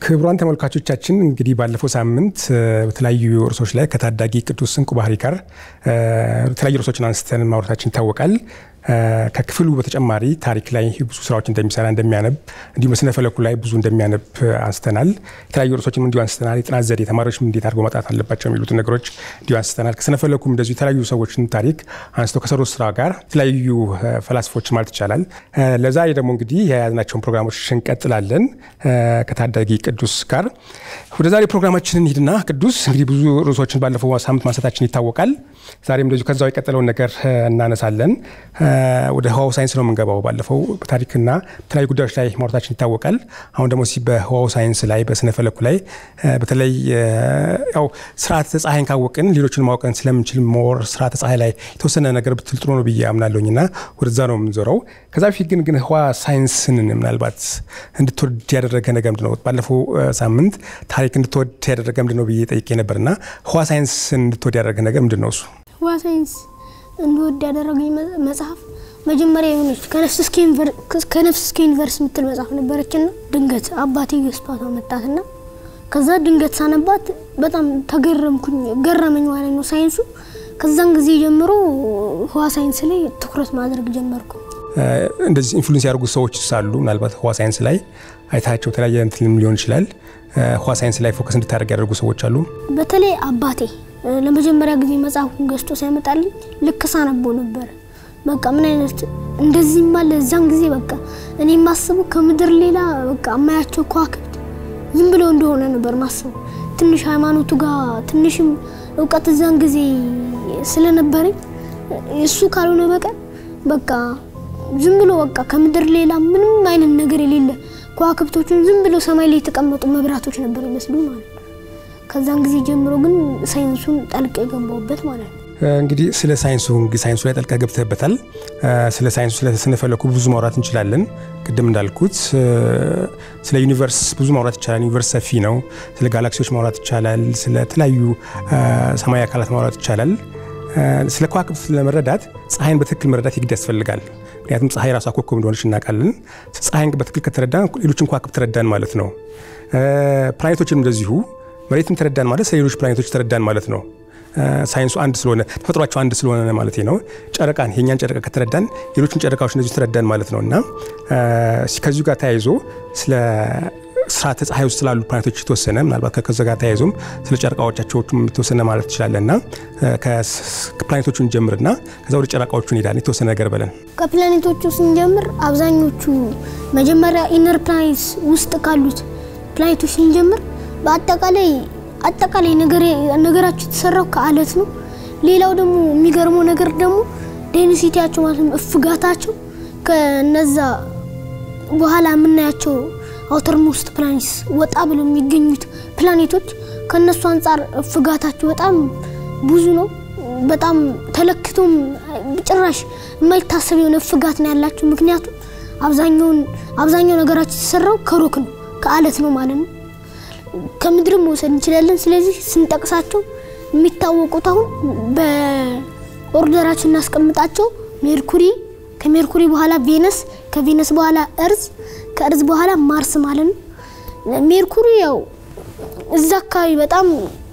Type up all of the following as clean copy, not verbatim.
ክብሯን ተመልካቾቻችን እንግዲህ ባለፈው ሳምንት በተለያዩ ርዕሶች ላይ ከታዳጊ ቅዱስ እንቁ ባህሪ ጋር በተለያዩ ርዕሶችን አንስተን ማውራታችን ይታወቃል። ከክፍሉ በተጨማሪ ታሪክ ላይ ብዙ ስራዎች እንደሚሰራ እንደሚያነብ እንዲሁ በስነ ፈለኩ ላይ ብዙ እንደሚያነብ አንስተናል። የተለያዩ ርዕሶችን እንዲሁ አንስተናል። የጥናት ዘዴ ተማሪዎች እንዴት አድርገው ማጥናት አለባቸው የሚሉት ነገሮች እንዲሁ አንስተናል። ከስነ ፈለኩም እንደዚሁ የተለያዩ ሰዎችን ታሪክ አንስተው ከሰሩት ስራ ጋር የተለያዩ ፈላስፎች ማለት ይቻላል። ለዛሬ ደግሞ እንግዲህ የያዝናቸውን ፕሮግራሞች እንቀጥላለን ከታዳጊ ቅዱስ ጋር። ወደ ዛሬ ፕሮግራማችን እንሂድና ቅዱስ እንግዲህ ብዙ ርዕሶችን ባለፈው ሳምንት ማንሳታችን ይታወቃል። ዛሬም እንደዚሁ ከዛው የቀጠለውን ነገር እናነሳለን። ወደ ህዋው ሳይንስ ነው የምንገባው። ባለፈው በታሪክና በተለያዩ ጉዳዮች ላይ ማውራታችን ይታወቃል። አሁን ደግሞ በህዋው ሳይንስ ላይ በስነ ፈለኩ ላይ በተለይ ያው ስርዓተ ፀሐይን ካወቅን ሌሎችን ማወቅን ስለምንችል ሞር ስርዓተ ፀሐይ ላይ የተወሰነ ነገር ብትል ጥሩ ነው ብዬ አምናለሁኝና ወደዛ ነው የምንዞረው። ከዛ በፊት ግን ህዋ ሳይንስን ምናልባት እንድትወድ ያደረገ ነገር ምንድነው? ባለፈው ሳምንት ታሪክ እንድትወድ ያደረገ ምንድነው ብዬ ጠይቄ ነበርና ህዋ ሳይንስን እንድትወድ ያደረገ ነገር ምንድነው? እሱ ህዋ ሳይንስ እንድወድ ያደረገኝ መጽሐፍ መጀመሪያ የሆነች ከነፍስ እስከ ዩኒቨርስ የምትል መጽሐፍ ነበረችና ድንገት አባቴ ገዝቷት መጣትና ከዛ ድንገት ሳነባት በጣም ገረመኝ ማለት ነው ሳይንሱ። ከዛን ጊዜ ጀምሮ ህዋ ሳይንስ ላይ ትኩረት ማድረግ ጀመርኩ። እንደዚህ ኢንፍሉዌንስ ያደርጉ ሰዎች ሳሉ ምናልባት ህዋ ሳይንስ ላይ አይታቸው ተለያየ እንትን ሊሆን ይችላል። ህዋ ሳይንስ ላይ ፎከስ እንድታደርግ ያደርጉ ሰዎች አሉ። በተለይ አባቴ ለመጀመሪያ ጊዜ መጽሐፉን ገዝቶ ሲያመጣልኝ ልክ ሳነበው ነበር። በቃ ምን አይነት እንደዚህ ማለ እዛን ጊዜ በቃ እኔ ማስበው ከምድር ሌላ በቃ ማያቸው ከዋክብት ዝም ብለው እንደሆነ ነበር ማስበው። ትንሽ ሃይማኖቱ ጋር ትንሽም እውቀት እዛን ጊዜ ስለነበረኝ እሱ ካልሆነ በቃ ዝም ብሎ በቃ ከምድር ሌላ ምንም አይነት ነገር የሌለ ከዋክብቶችን ዝም ብለው ሰማይ ላይ የተቀመጡ መብራቶች ነበር ይመስሉ ማለት ነው። ከዛን ጊዜ ጀምሮ ግን ሳይንሱን ጠልቀ ገባውበት ማለት ነው። እንግዲህ ስለ ሳይንሱ ላይ ጠልቀ ገብተህበታል። ስለ ሳይንሱ ስለ ስነ ፈለኩ ብዙ ማውራት እንችላለን። ቅድም እንዳልኩት ስለ ዩኒቨርስ ብዙ ማውራት ይቻላል። ዩኒቨርስ ሰፊ ነው። ስለ ጋላክሲዎች ማውራት ይቻላል። ስለ ተለያዩ ሰማያዊ አካላት ማውራት ይቻላል። ስለ ከዋክብት ለመረዳት ፀሐይን በትክክል መረዳት ይግድ ያስፈልጋል። ምክንያቱም ፀሐይ ራሷ ኮከብ እንደሆነች እናውቃለን። ፀሐይን በትክክል ከተረዳን ሌሎችን ከዋክብት ተረዳን ማለት ነው። ፕላኔቶችንም እንደዚሁ መሬትን ተረዳን ማለት ሌሎች ፕላኔቶች ተረዳን ማለት ነው። ሳይንሱ አንድ ስለሆነ ተፈጥሯቸው አንድ ስለሆነ ማለት ነው። ጨረቃን የኛን ጨረቃ ከተረዳን ሌሎችን ጨረቃዎች እንደዚሁ ተረዳን ማለት ነውና ከዚሁ ጋር ተያይዞ ስለ ስርዓተ ፀሐይ ውስጥ ስላሉ ፕላኔቶች የተወሰነ ምናልባት ከዛ ጋር ተያይዞም ስለ ጨረቃዎቻቸውም የተወሰነ ማለት ይችላልና ከፕላኔቶቹን ጀምርና ከዛ ወደ ጨረቃዎቹ እንሄዳለን። የተወሰነ ነገር በለን። ከፕላኔቶቹ ስንጀምር አብዛኞቹ መጀመሪያ ኢነር ፕላኔትስ ውስጥ ካሉት ፕላኔቶች ስንጀምር በአጠቃላይ ነገራቸው የተሰራው ከአለት ነው። ሌላው ደግሞ የሚገርመው ነገር ደግሞ ዴንሲቲያቸው ማለት ነው እፍጋታቸው ከነዛ በኋላ የምናያቸው አውተር ሞስት ፕላኔትስ ወጣ ብለው የሚገኙት ፕላኔቶች ከነሱ አንፃር እፍጋታቸው በጣም ብዙ ነው። በጣም ተለክቶም ጭራሽ የማይታሰብ የሆነ እፍጋት ነው ያላቸው። ምክንያቱም አብዛኛው ነገራቸው የተሰራው ከሮክ ነው ከአለት ነው ማለት ነው። ከምድርም ወሰን እንችላለን። ስለዚህ ስንጠቅሳቸው የሚታወቁት አሁን በኦርደራችን እናስቀምጣቸው። ሜርኩሪ፣ ከሜርኩሪ በኋላ ቬነስ፣ ከቬነስ በኋላ እርዝ፣ ከእርዝ በኋላ ማርስ ማለት ነው። ሜርኩሪ ያው እዛ አካባቢ በጣም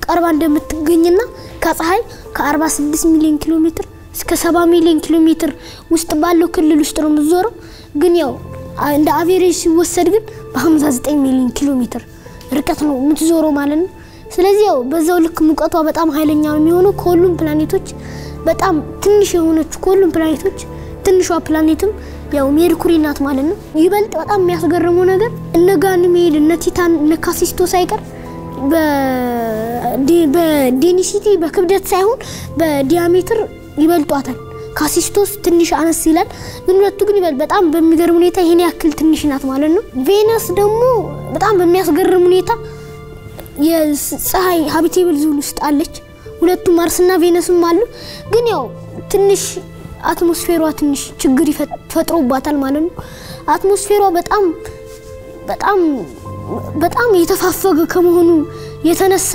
ቀርባ እንደምትገኝና ከፀሐይ ከ46 ሚሊዮን ኪሎ ሜትር እስከ 70 ሚሊዮን ኪሎ ሜትር ውስጥ ባለው ክልል ውስጥ ነው የምትዞረው። ግን ያው እንደ አቬሬጅ ሲወሰድ ግን በ59 ሚሊዮን ኪሎ ሜትር ርቀት ነው የምትዞረው ማለት ነው። ስለዚህ ያው በዛው ልክ ሙቀቷ በጣም ኃይለኛ ነው የሚሆነው። ከሁሉም ፕላኔቶች በጣም ትንሽ የሆነች ከሁሉም ፕላኔቶች ትንሿ ፕላኔትም ያው ሜርኩሪ ናት ማለት ነው። ይበልጥ በጣም የሚያስገርመው ነገር እነ ጋኒሜድ፣ እነ ቲታን፣ እነ ካሲስቶ ሳይቀር በዴንሲቲ በክብደት ሳይሆን በዲያሜትር ይበልጧታል። ካሲስቶስ ትንሽ አነስ ይላል፣ ግን ሁለቱ ግን ይበልጥ በጣም በሚገርም ሁኔታ ይሄን ያክል ትንሽ ናት ማለት ነው። ቬነስ ደግሞ በጣም በሚያስገርም ሁኔታ የፀሐይ ሃቢቴብል ዞን ውስጥ አለች። ሁለቱ ማርስና ቬነስም አሉ፣ ግን ያው ትንሽ አትሞስፌሯ ትንሽ ችግር ይፈጥሩባታል ማለት ነው። አትሞስፌሯ በጣም የተፋፈገ ከመሆኑ የተነሳ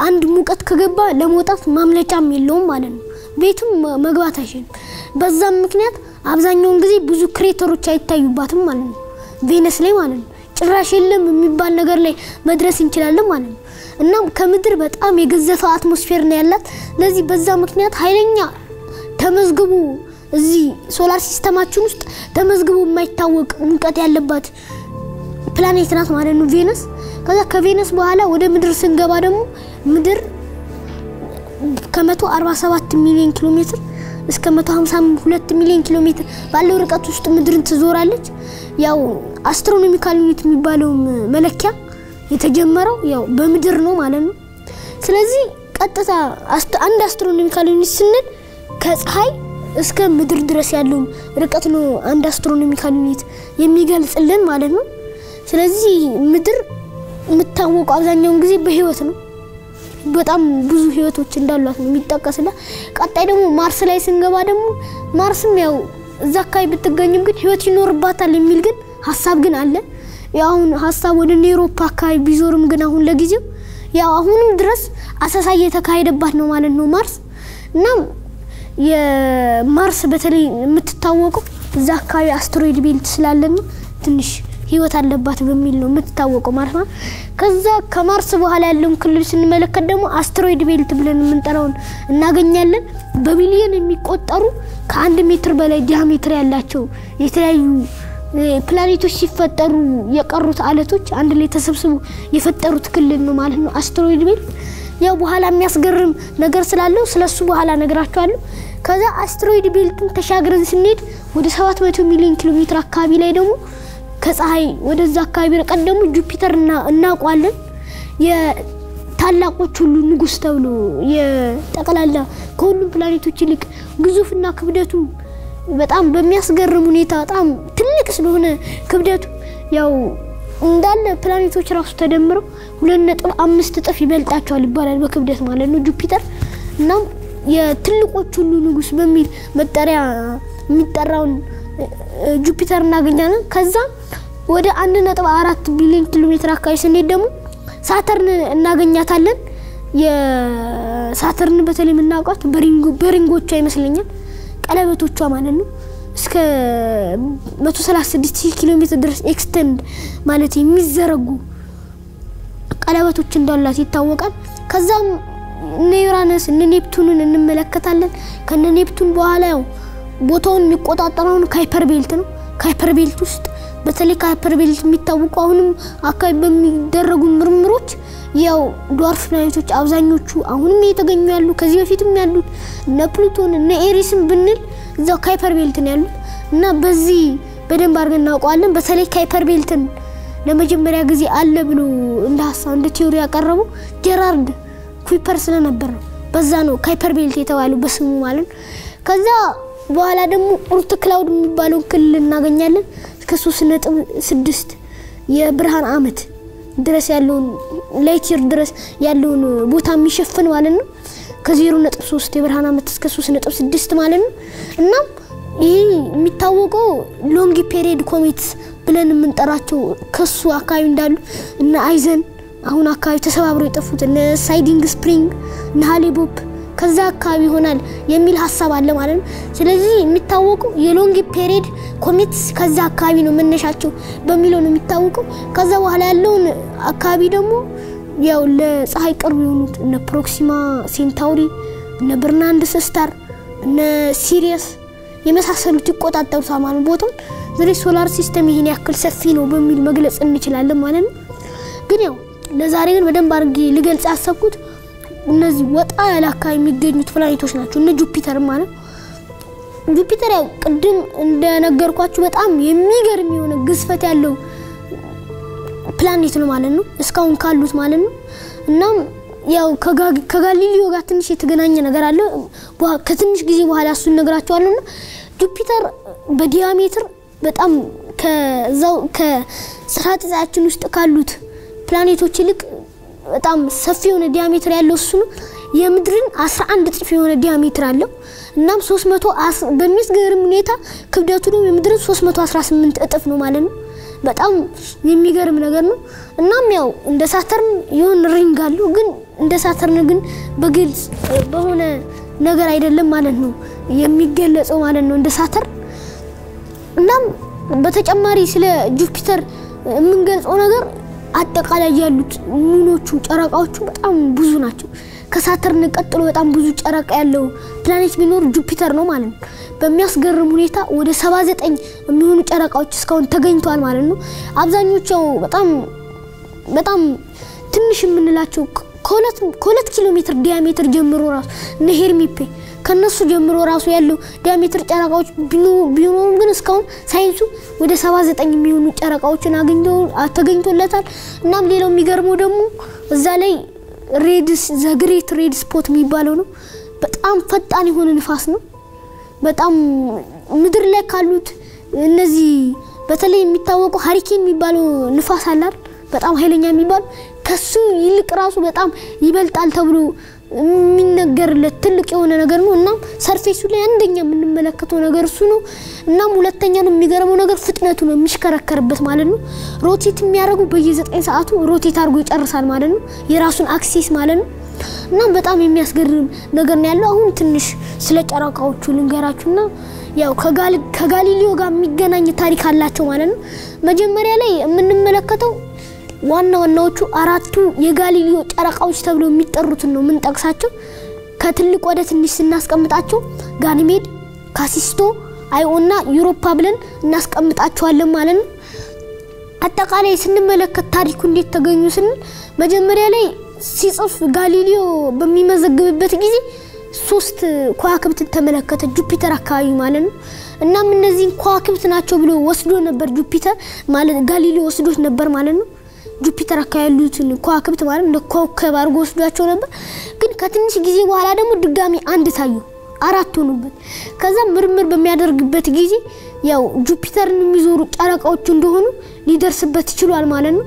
አንድ ሙቀት ከገባ ለመውጣት ማምለጫም የለውም ማለት ነው። ቤቱም መግባት አይችልም። በዛም ምክንያት አብዛኛውን ጊዜ ብዙ ክሬተሮች አይታዩባትም ማለት ነው ቬነስ ላይ ማለት ነው። ጭራሽ የለም የሚባል ነገር ላይ መድረስ እንችላለን ማለት ነው። እና ከምድር በጣም የገዘፈ አትሞስፌር ነው ያላት። ለዚህ በዛ ምክንያት ኃይለኛ ተመዝግቡ እዚህ ሶላር ሲስተማችን ውስጥ ተመዝግቡ የማይታወቅ ሙቀት ያለባት ፕላኔት ናት ማለት ነው ቬነስ። ከዛ ከቬነስ በኋላ ወደ ምድር ስንገባ ደግሞ ምድር ከ147 ሚሊዮን ኪሎ ሜትር እስከ 152 ሚሊዮን ኪሎ ሜትር ባለው ርቀት ውስጥ ምድርን ትዞራለች። ያው አስትሮኖሚካል ዩኒት የሚባለው መለኪያ የተጀመረው ያው በምድር ነው ማለት ነው። ስለዚህ ቀጥታ አንድ አስትሮኖሚካል ዩኒት ስንል ከፀሐይ እስከ ምድር ድረስ ያለው ርቀት ነው አንድ አስትሮኖሚካል ዩኒት የሚገልጽልን ማለት ነው። ስለዚህ ምድር የምታወቀው አብዛኛውን ጊዜ በህይወት ነው። በጣም ብዙ ህይወቶች እንዳሏት ነው የሚጠቀስላት። ቀጣይ ደግሞ ማርስ ላይ ስንገባ ደግሞ ማርስም ያው እዛ አካባቢ ብትገኝም ግን ህይወት ይኖርባታል የሚል ግን ሐሳብ ግን አለ። ያው ሐሳብ ወደ ዩሮፓ አካባቢ ቢዞርም ግን አሁን ለጊዜው ያው አሁንም ድረስ አሰሳ እየተካሄደባት ነው ማለት ነው ማርስ። እና የማርስ በተለይ የምትታወቀው እዛ አካባቢ አስትሮይድ ቤልት ስላለን ትንሽ ህይወት አለባት በሚል ነው የምትታወቀው ማለት ነው። ከዛ ከማርስ በኋላ ያለውን ክልል ስንመለከት ደግሞ አስትሮይድ ቤልት ብለን የምንጠራውን እናገኛለን። በቢሊየን የሚቆጠሩ ከ1 ሜትር በላይ ዲያሜትር ያላቸው የተለያዩ ፕላኔቶች ሲፈጠሩ የቀሩት አለቶች አንድ ላይ ተሰብስበው የፈጠሩት ክልል ነው ማለት ነው አስትሮይድ ቤልት። ያው በኋላ የሚያስገርም ነገር ስላለው ስለሱ በኋላ ነግራችኋለሁ። ከዛ አስትሮይድ ቤልቱን ተሻግረን ስንሄድ ወደ 700 ሚሊዮን ኪሎ ሜትር አካባቢ ላይ ደግሞ ከፀሐይ ወደዛ አካባቢ ርቀት ደግሞ ጁፒተርና እናቋለን። የታላቆች ሁሉ ንጉስ ተብሎ የጠቅላላ ከሁሉም ፕላኔቶች ይልቅ ግዙፍና ክብደቱ በጣም በሚያስገርም ሁኔታ በጣም ትልቅ ስለሆነ ክብደቱ ያው እንዳለ ፕላኔቶች ራሱ ተደምረው 2.5 እጥፍ ይበልጣቸዋል ይባላል በክብደት ማለት ነው ጁፒተር። እና የትልቆች ሁሉ ንጉስ በሚል መጠሪያ የሚጠራውን ጁፒተር እናገኛለን። ከዛ ወደ 1.4 ቢሊዮን ኪሎ ሜትር አካባቢ ስንሄድ ደግሞ ሳተርን እናገኛታለን። የሳተርን በተለይ የምናውቃት በሪንጎቿ ይመስለኛል ቀለበቶቿ ማለት ነው እስከ 136 ኪሎ ሜትር ድረስ ኤክስተንድ ማለት የሚዘረጉ ቀለበቶች እንዳሏት ይታወቃል። ከዛም ዩራነስ እና ኔፕቱንን እንመለከታለን። ከነ ኔፕቱን በኋላ ያው ቦታውን የሚቆጣጠረው ካይፐር ቤልት ነው። ካይፐር ቤልት ውስጥ በተለይ ካይፐር ቤልት የሚታወቁ አሁንም አካባቢ በሚደረጉ ምርምሮች ያው ዶርፍ ፕላኔቶች አብዛኞቹ አሁንም እየተገኙ ያሉ ከዚህ በፊትም ያሉት እነ ፕሉቶን እነ ኤሪስም ብንል እዛው ካይፐር ቤልት ነው ያሉት። እና በዚህ በደንብ አድርገን እናውቀዋለን። በተለይ ካይፐር ቤልትን ለመጀመሪያ ጊዜ አለ ብሎ እንደ ሐሳብ እንደ ቲዮሪ ያቀረበው ጀራርድ ኩይፐር ስለነበር ነው። በዛ ነው ካይፐር ቤልት የተባለው በስሙ ማለት። ከዛ በኋላ ደግሞ ኡርት ክላውድ የሚባለው ክልል እናገኛለን እስከ 3.6 የብርሃን ዓመት ድረስ ያለውን ላይቲር ድረስ ያለውን ቦታ የሚሸፍን ማለት ነው። ከ0.3 የብርሃን ዓመት እስከ 3.6 ማለት ነው። እና ይሄ የሚታወቀው ሎንግ ፔሪድ ኮሜትስ ብለን የምንጠራቸው ከሱ አካባቢ እንዳሉ እና አይዘን አሁን አካባቢ ተሰባብረው የጠፉት እና ሳይዲንግ ስፕሪንግ እና ሃሌቦፕ ከዛ አካባቢ ይሆናል የሚል ሐሳብ አለ ማለት ነው። ስለዚህ የሚታወቀው የሎንግ ፔሪድ ኮሜትስ ከዛ አካባቢ ነው መነሻቸው በሚለው ነው የሚታወቀው። ከዛ በኋላ ያለውን አካባቢ ደግሞ ያው ለፀሐይ ቅርብ የሆኑት እነ ፕሮክሲማ ሴንታውሪ እነ በርናንደስ ስታር እነ ሲሪየስ የመሳሰሉት ይቆጣጠሩታል ማለት ቦታውን። ስለዚህ ሶላር ሲስተም ይሄን ያክል ሰፊ ነው በሚል መግለጽ እንችላለን ማለት ነው። ግን ያው ለዛሬ ግን በደንብ አድርጌ ልገልጽ ያሰብኩት እነዚህ ወጣ ያለ አካባቢ የሚገኙት ፕላኔቶች ናቸው እነ ጁፒተር ማለት። ጁፒተር ያው ቅድም እንደነገርኳችሁ በጣም የሚገርም የሆነ ግዝፈት ያለው ፕላኔት ነው ማለት ነው እስካሁን ካሉት ማለት ነው። እና ያው ከጋሊሊዮ ጋር ትንሽ የተገናኘ ነገር አለ። ከትንሽ ጊዜ በኋላ እሱን ነግራችኋለሁና ጁፒተር በዲያሜትር በጣም ከዛው ከስርዓተ ፀሐያችን ውስጥ ካሉት ፕላኔቶች ይልቅ በጣም ሰፊ የሆነ ዲያሜትር ያለው እሱ ነው። የምድርን 11 እጥፍ የሆነ ዲያሜትር አለው። እናም 300 በሚስገርም ሁኔታ ክብደቱ ደግሞ የምድርን 318 እጥፍ ነው ማለት ነው። በጣም የሚገርም ነገር ነው። እናም ያው እንደ ሳተርን የሆነ ሪንግ አለው ግን እንደ ሳተርን ግን በግልጽ በሆነ ነገር አይደለም ማለት ነው የሚገለጸው ማለት ነው እንደ ሳተርን። እናም በተጨማሪ ስለ ጁፒተር የምንገልጸው ነገር አጠቃላይ ያሉት ሙኖቹ ጨረቃዎቹ በጣም ብዙ ናቸው ከሳተርን ቀጥሎ በጣም ብዙ ጨረቃ ያለው ፕላኔት ቢኖር ጁፒተር ነው ማለት ነው በሚያስገርም ሁኔታ ወደ 79 የሚሆኑ ጨረቃዎች እስካሁን ተገኝተዋል ማለት ነው አብዛኞቹ በጣም ትንሽ የምንላቸው ከሁለት ኪሎ ሜትር ዲያሜትር ጀምሮ ራሱ ነሄርሚፔ ከነሱ ጀምሮ ራሱ ያለው ዲያሜትር ጨረቃዎች ቢኖሩም ግን እስካሁን ሳይንሱ ወደ 79 የሚሆኑ ጨረቃዎችን ተገኝቶለታል እናም ሌላው የሚገርመው ደግሞ እዛ ላይ ዘ ግሬት ሬድ ስፖት የሚባለው ነው በጣም ፈጣን የሆነ ንፋስ ነው በጣም ምድር ላይ ካሉት እነዚህ በተለይ የሚታወቀው ሃሪኬን የሚባለው ንፋስ አላር በጣም ኃይለኛ የሚባል ከሱ ይልቅ ራሱ በጣም ይበልጣል ተብሎ የሚነገርለት ትልቅ የሆነ ነገር ነው እና ሰርፌሱ ላይ አንደኛ የምንመለከተው ነገር እሱ ነው እናም ሁለተኛ ነው የሚገርመው ነገር ፍጥነቱ ነው የሚሽከረከርበት ማለት ነው ሮቴት የሚያደርገው በየ9 ሰዓቱ ሮቴት አድርጎ ይጨርሳል ማለት ነው የራሱን አክሲስ ማለት ነው እና በጣም የሚያስገርም ነገር ነው ያለው አሁን ትንሽ ስለ ጨረቃዎቹ ልንገራችሁና ያው ከጋሊሊዮ ጋር የሚገናኝ ታሪክ አላቸው ማለት ነው መጀመሪያ ላይ የምንመለከተው ዋናዎቹ አራቱ የጋሊሊዮ ጨረቃዎች ተብለው የሚጠሩት ነው ምን ጠቅሳቸው ከትልቅ ወደ ትንሽ ስናስቀምጣቸው ጋኒሜድ ካሲስቶ አይኦና ዩሮፓ ብለን እናስቀምጣቸዋለን ማለት ነው አጠቃላይ ስንመለከት ታሪኩ እንዴት ተገኙ ስንል መጀመሪያ ላይ ሲጽፍ ጋሊሊዮ በሚመዘግብበት ጊዜ 3 ከዋክብት ተመለከተ ጁፒተር አካባቢ ማለት ነው እናም እነዚህ ከዋክብት ናቸው ብሎ ወስዶ ነበር ጁፒተር ማለት ጋሊሊዮ ወስዶት ነበር ማለት ነው ጁፒተር አካባቢሉትን ከዋክብት ማለት እንደ ኮከብ አድርጎ ወስዷቸው ነበር ግን ከትንሽ ጊዜ በኋላ ደግሞ ድጋሚ አንድ ታዩ አራት ሆኑበት ከዛ ምርምር በሚያደርግበት ጊዜ ያው ጁፒተርን የሚዞሩ ጨረቃዎች እንደሆኑ ሊደርስበት ይችላል ማለት ነው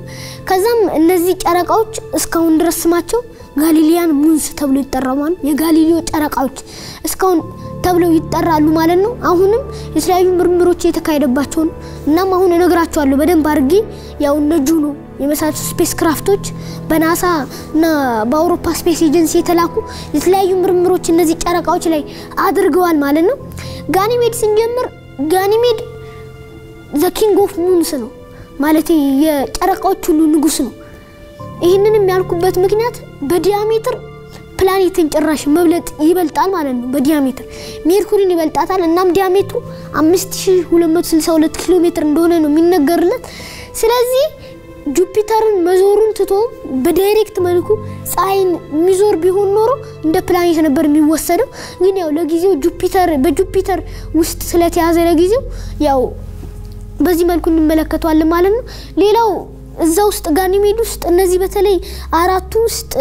ከዛም እነዚህ ጨረቃዎች እስካሁን ድረስ ስማቸው ጋሊሊያን ሙንስ ተብሎ ይጠራሉ የጋሊሊዮ ጨረቃዎች እስካሁን ተብለው ይጠራሉ ማለት ነው አሁንም የተለያዩ ምርምሮች የተካሄደባቸው እናም አሁን እነግራችኋለሁ በደንብ አድርጌ ያው ነጁኖ የመሳሰሉ ስፔስ ክራፍቶች በናሳ እና በአውሮፓ ስፔስ ኤጀንሲ የተላኩ የተለያዩ ምርምሮች እነዚህ ጨረቃዎች ላይ አድርገዋል ማለት ነው ጋኒሜድ ስንጀምር ጋኒሜድ ዘ ኪንግ ኦፍ ሙንስ ነው ማለት የጨረቃዎች ሁሉ ንጉስ ነው ይሄንንም ያልኩበት ምክንያት በዲያሜትር ፕላኔትን ጭራሽ መብለጥ ይበልጣል ማለት ነው በዲያሜትር ሜርኩሪን ይበልጣታል እናም ዲያሜትሩ 5262 ኪሎ ሜትር እንደሆነ ነው የሚነገርለት ስለዚህ ጁፒተርን መዞሩን ትቶ በዳይሬክት መልኩ ፀሐይን ሚዞር ቢሆን ኖሮ እንደ ፕላኔት ነበር የሚወሰደው ግን ያው ለጊዜው በጁፒተር ውስጥ ስለተያዘ ለጊዜው ያው በዚህ መልኩ እንመለከተዋለን ማለት ነው ሌላው እዛ ውስጥ ጋኒሜድ ውስጥ እነዚህ በተለይ አራቱ ውስጥ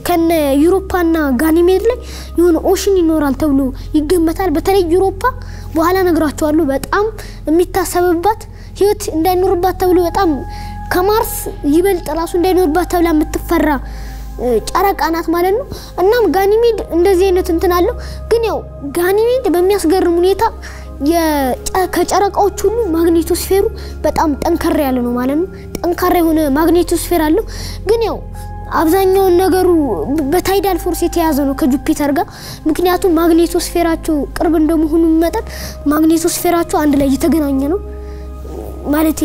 ከነ ዩሮፓና ጋኒሜድ ላይ የሆነ ኦሽን ይኖራል ተብሎ ይገመታል በተለይ ዩሮፓ በኋላ ነግራቸዋለሁ በጣም የሚታሰብባት ህይወት እንዳይኖርባት ተብሎ በጣም ከማርስ ይበልጥ ራሱ እንዳይኖርባት ተብላ የምትፈራ ጨረቃ ናት ማለት ነው እናም ጋኒሜድ እንደዚህ አይነት እንትን አለው ግን ያው ጋኒሜድ በሚያስገርም ሁኔታ ከጨረቃዎች ሁሉ ማግኔቶስፌሩ በጣም ጠንካራ ያለ ነው ማለት ነው ጠንካራ የሆነ ማግኔቶስፌር አለው ግን ያው አብዛኛው ነገሩ በታይዳል ፎርስ የተያዘ ነው ከጁፒተር ጋር ምክንያቱም ማግኔቶስፌራቸው ቅርብ እንደመሆኑ መጠን ማግኔቶስፌራቸው አንድ ላይ የተገናኘ ነው ማለት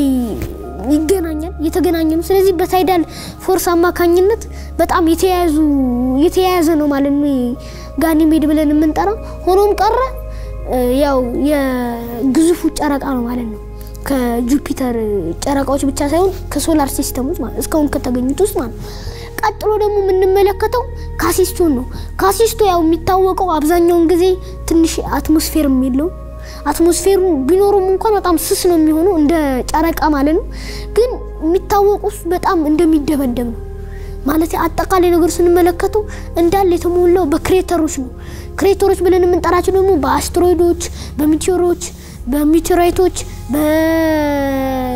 የተገናኘ ነው ስለዚህ በታይዳል ፎርስ አማካኝነት በጣም የተያያዘ ነው ማለት ነው ጋኒሜድ ብለን የምንጠራው ሆኖም ቀረ ያው የግዙፉ ጨረቃ ነው ማለት ነው ከጁፒተር ጨረቃዎች ብቻ ሳይሆን ከሶላር ሲስተሞች ማለት እስካሁን ከተገኙት ውስጥ ማለት ቀጥሎ ደግሞ የምንመለከተው ካሲስቶ ነው ካሲስቶ ያው የሚታወቀው አብዛኛው ጊዜ ትንሽ አትሞስፌር የሚለው አትሞስፌሩ ቢኖርም እንኳን በጣም ስስ ነው የሚሆነው እንደ ጨረቃ ማለት ነው ግን የሚታወቀው በጣም እንደሚደበደብ ነው ማለት አጠቃላይ ነገር ስንመለከተው እንዳለ የተሞላው በክሬተሮች ነው ክሬተሮች ብለን የምንጠራቸው ደግሞ በአስትሮይዶች በሚቴሮች በሚቴራይቶች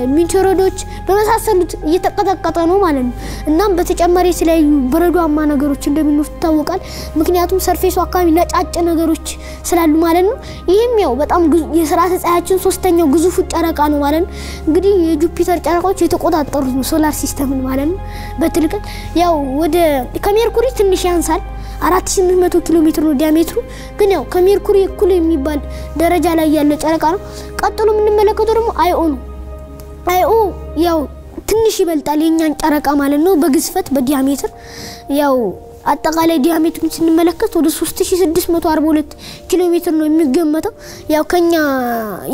በሚቴሮዶች በመሳሰሉት እየተቀጠቀጠ ነው ማለት ነው እናም በተጨማሪ ስለዩ በረዷማ ነገሮች እንደሚኖር ይታወቃል ምክንያቱም ሰርፌሱ አካባቢ ነጫጭ ነገሮች ስላሉ ማለት ነው ይሄም ያው በጣም የሥርዓተ ፀሐያችን ሶስተኛው ግዙፉ ጨረቃ ነው ማለት ነው እንግዲህ የጁፒተር ጨረቃዎች የተቆጣጠሩት ነው ሶላር ሲስተምን ማለት ነው በትልቀት ያው ወደ ከሜርኩሪ ትንሽ ያንሳል 4800 ኪሎ ሜትር ነው ዲያሜትሩ ግን ያው ከሜርኩሪ እኩል የሚባል ደረጃ ላይ ያለ ጨረቃ ነው ቀጥሎ የምንመለከተው ደግሞ አይኦ ነው አይኦ ያው ትንሽ ይበልጣል የኛን ጨረቃ ማለት ነው በግዝፈት በዲያሜትር ያው አጠቃላይ ዲያሜትሩን ስንመለከት ወደ 3642 ኪሎ ሜትር ነው የሚገመተው ያው ከኛ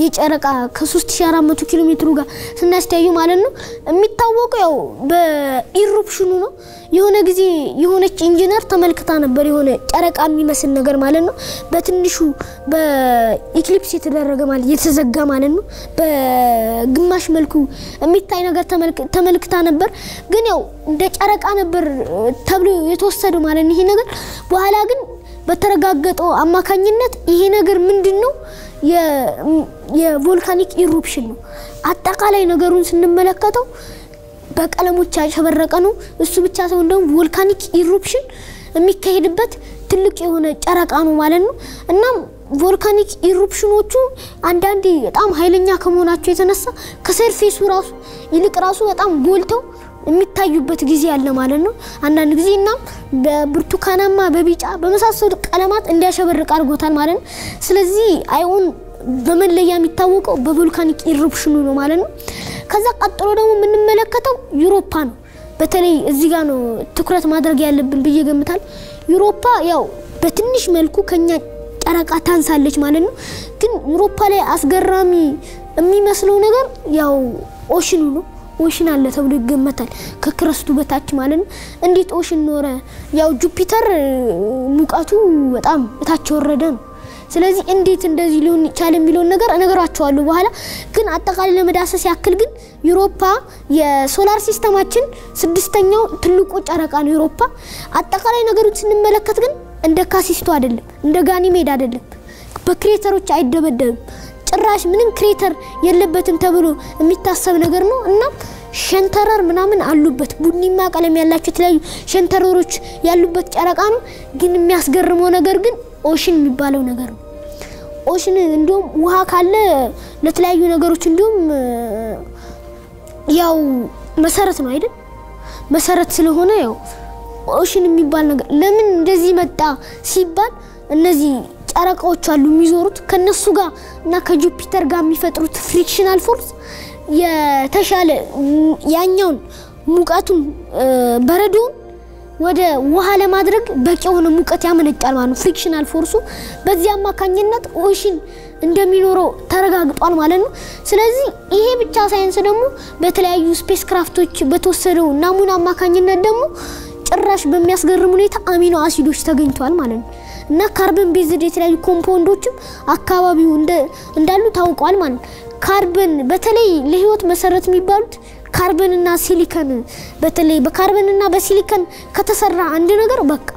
የጨረቃ ከ3400 ኪሎ ሜትሩ ጋር ስናስተያዩ ማለት ነው የሚታወቀው ያው በኢሩፕሽኑ ነው የሆነ ጊዜ የሆነች ኢንጂነር ተመልክታ ነበር የሆነ ጨረቃ የሚመስል ነገር ማለት ነው በትንሹ በኢክሊፕስ የተደረገ ማለት የተዘጋ ማለት ነው በግማሽ መልኩ የሚታይ ነገር ተመልክታ ነበር ግን ያው እንደ ጨረቃ ነበር ተብሎ የተወሰደ ማለት ይሄ ነገር በኋላ ግን በተረጋገጠው አማካኝነት ይሄ ነገር ምንድነው የቮልካኒክ ኢሩፕሽን ነው አጠቃላይ ነገሩን ስንመለከተው በቀለሞች ያሸበረቀ ነው እሱ ብቻ ሳይሆን ደግሞ ቮልካኒክ ኢሩፕሽን የሚካሄድበት ትልቅ የሆነ ጨረቃ ነው ማለት ነው እና ቮልካኒክ ኢሩፕሽኖቹ አንዳንዴ በጣም ኃይለኛ ከመሆናቸው የተነሳ ከሰርፌሱ ራሱ ይልቅ ራሱ በጣም ጎልተው የሚታዩበት ጊዜ ያለ ማለት ነው አንዳንድ ጊዜና በብርቱካናማ በቢጫ በመሳሰሉ ቀለማት እንዲያሸበርቅ አድርጎታል ማለት ነው ስለዚህ አይኦን በመለያ የሚታወቀው በቮልካኒክ ኢሩፕሽኑ ነው ማለት ነው ከዛ ቀጥሎ ደግሞ ምንመለከተው ዩሮፓ ነው በተለይ እዚህ ጋር ነው ትኩረት ማድረግ ያለብን በየገምታል ዩሮፓ ያው በትንሽ መልኩ ከኛ ጨረቃ ታንሳለች ማለት ነው ግን ዩሮፓ ላይ አስገራሚ የሚመስለው ነገር ያው ኦሽኑ ነው ኦሽን አለ ተብሎ ይገመታል ከክረስቱ በታች ማለት ነው እንዴት ኦሽን ኖረ ያው ጁፒተር ሙቀቱ በጣም እታች ወረደ ነው ስለዚህ እንዴት እንደዚህ ሊሆን ይቻላል የሚለው ነገር እነግራችኋለሁ በኋላ ግን አጠቃላይ ለመዳሰስ ያክል ግን ዩሮፓ የሶላር ሲስተማችን ስድስተኛው ትልቁ ጨረቃ ነው ዩሮፓ አጠቃላይ ነገሩን ስንመለከት ግን እንደ ካሲስቶ አይደለም እንደ ጋኒሜድ አይደለም በክሬተሮች አይደበደብም ጭራሽ ምንም ክሬተር የለበትም ተብሎ የሚታሰብ ነገር ነው እና ሸንተረር ምናምን አሉበት ቡኒማ ቀለም ያላቸው የተለያዩ ሸንተረሮች ያሉበት ጨረቃ ነው ግን የሚያስገርመው ነገር ግን ኦሽን የሚባለው ነገር ነው ኦሽን እንደውም ውሃ ካለ ለተለያዩ ነገሮች እንደውም ያው መሰረት ነው አይደል መሰረት ስለሆነ ያው ኦሽን የሚባል ነገር ለምን እንደዚህ መጣ ሲባል እነዚህ ጨረቃዎች አሉ የሚዞሩት ከነሱ ጋር እና ከጁፒተር ጋር የሚፈጥሩት ፍሪክሽናል ፎርስ የተሻለ ያኛውን ሙቀቱን በረዶውን ወደ ውሃ ለማድረግ በቂ የሆነ ሙቀት ያመነጫል ማለት ነው ፍሪክሽናል ፎርሱ በዚህ አማካኝነት ኦሽን እንደሚኖረው ተረጋግጧል ማለት ነው ስለዚህ ይሄ ብቻ ሳይንስ ደግሞ በተለያዩ ስፔስ ክራፍቶች በተወሰደው ናሙና አማካኝነት ደግሞ ጭራሽ በሚያስገርም ሁኔታ አሚኖ አሲዶች ተገኝተዋል ማለት ነው እና ካርበን ቤዝድ የተለያዩ ኮምፓውንዶችም አካባቢው እንዳሉ ታውቋል ማለት ካርበን በተለይ ለህይወት መሰረት የሚባሉት ካርበን እና ሲሊከን በተለይ በካርበን እና በሲሊከን ከተሰራ አንድ ነገር በቃ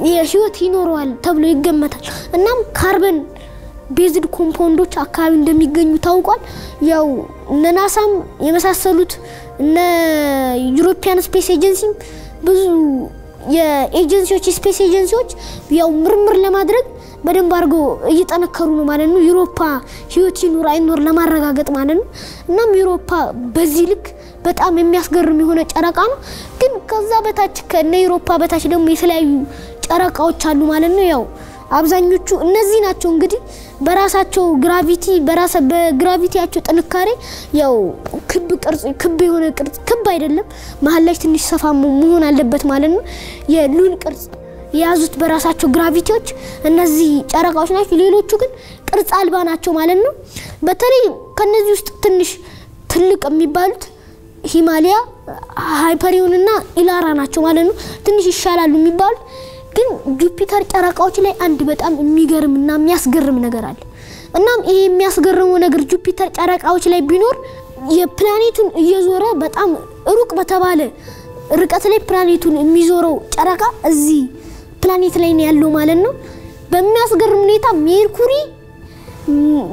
የህይወት ይኖረዋል ተብሎ ይገመታል እናም ካርበን ቤዝድ ኮምፓውንዶች አካባቢ እንደሚገኙ ታውቋል ያው ናሳም የመሳሰሉት እነ ዩሮፒያን ስፔስ ኤጀንሲ ብዙ የኤጀንሲዎች ስፔስ ኤጀንሲዎች ያው ምርምር ለማድረግ በደንብ አርጎ እየተነከሩ ነው ማለት ነው ዩሮፓ ህይወት ይኖር አይኖር ለማረጋገጥ ማለት ነው እናም ዩሮፓ በዚህ ልክ በጣም የሚያስገርም የሆነ ጨረቃ ነው ግን ከዛ በታች ከነ ዩሮፓ በታች ደግሞ የተለያዩ ጨረቃዎች አሉ ማለት ነው ያው አብዛኞቹ እነዚህ ናቸው እንግዲህ በራሳቸው ግራቪቲ በግራቪቲያቸው ጥንካሬ ያው ክብ ቅርጽ ክብ የሆነ ቅርጽ ክብ አይደለም መሃል ላይ ትንሽ ሰፋ መሆን አለበት ማለት ነው የሉል ቅርጽ ያዙት በራሳቸው ግራቪቲዎች እነዚህ ጨረቃዎች ናቸው ሌሎቹ ግን ቅርጽ አልባ ናቸው ማለት ነው በተለይ ከነዚህ ውስጥ ትንሽ ትልቅ የሚባሉት ሂማሊያ ሃይፐሪዮን እና ኢላራ ናቸው ማለት ነው ትንሽ ይሻላሉ የሚባሉት ግን ጁፒተር ጨረቃዎች ላይ አንድ በጣም የሚገርምና የሚያስገርም ነገር አለ እናም ይሄ የሚያስገርመው ነገር ጁፒተር ጨረቃዎች ላይ ቢኖር የፕላኔቱን እየዞረ በጣም ሩቅ በተባለ ርቀት ላይ ፕላኔቱን የሚዞረው ጨረቃ እዚህ ፕላኔት ላይ ነው ያለው ማለት ነው በሚያስገርም ሁኔታ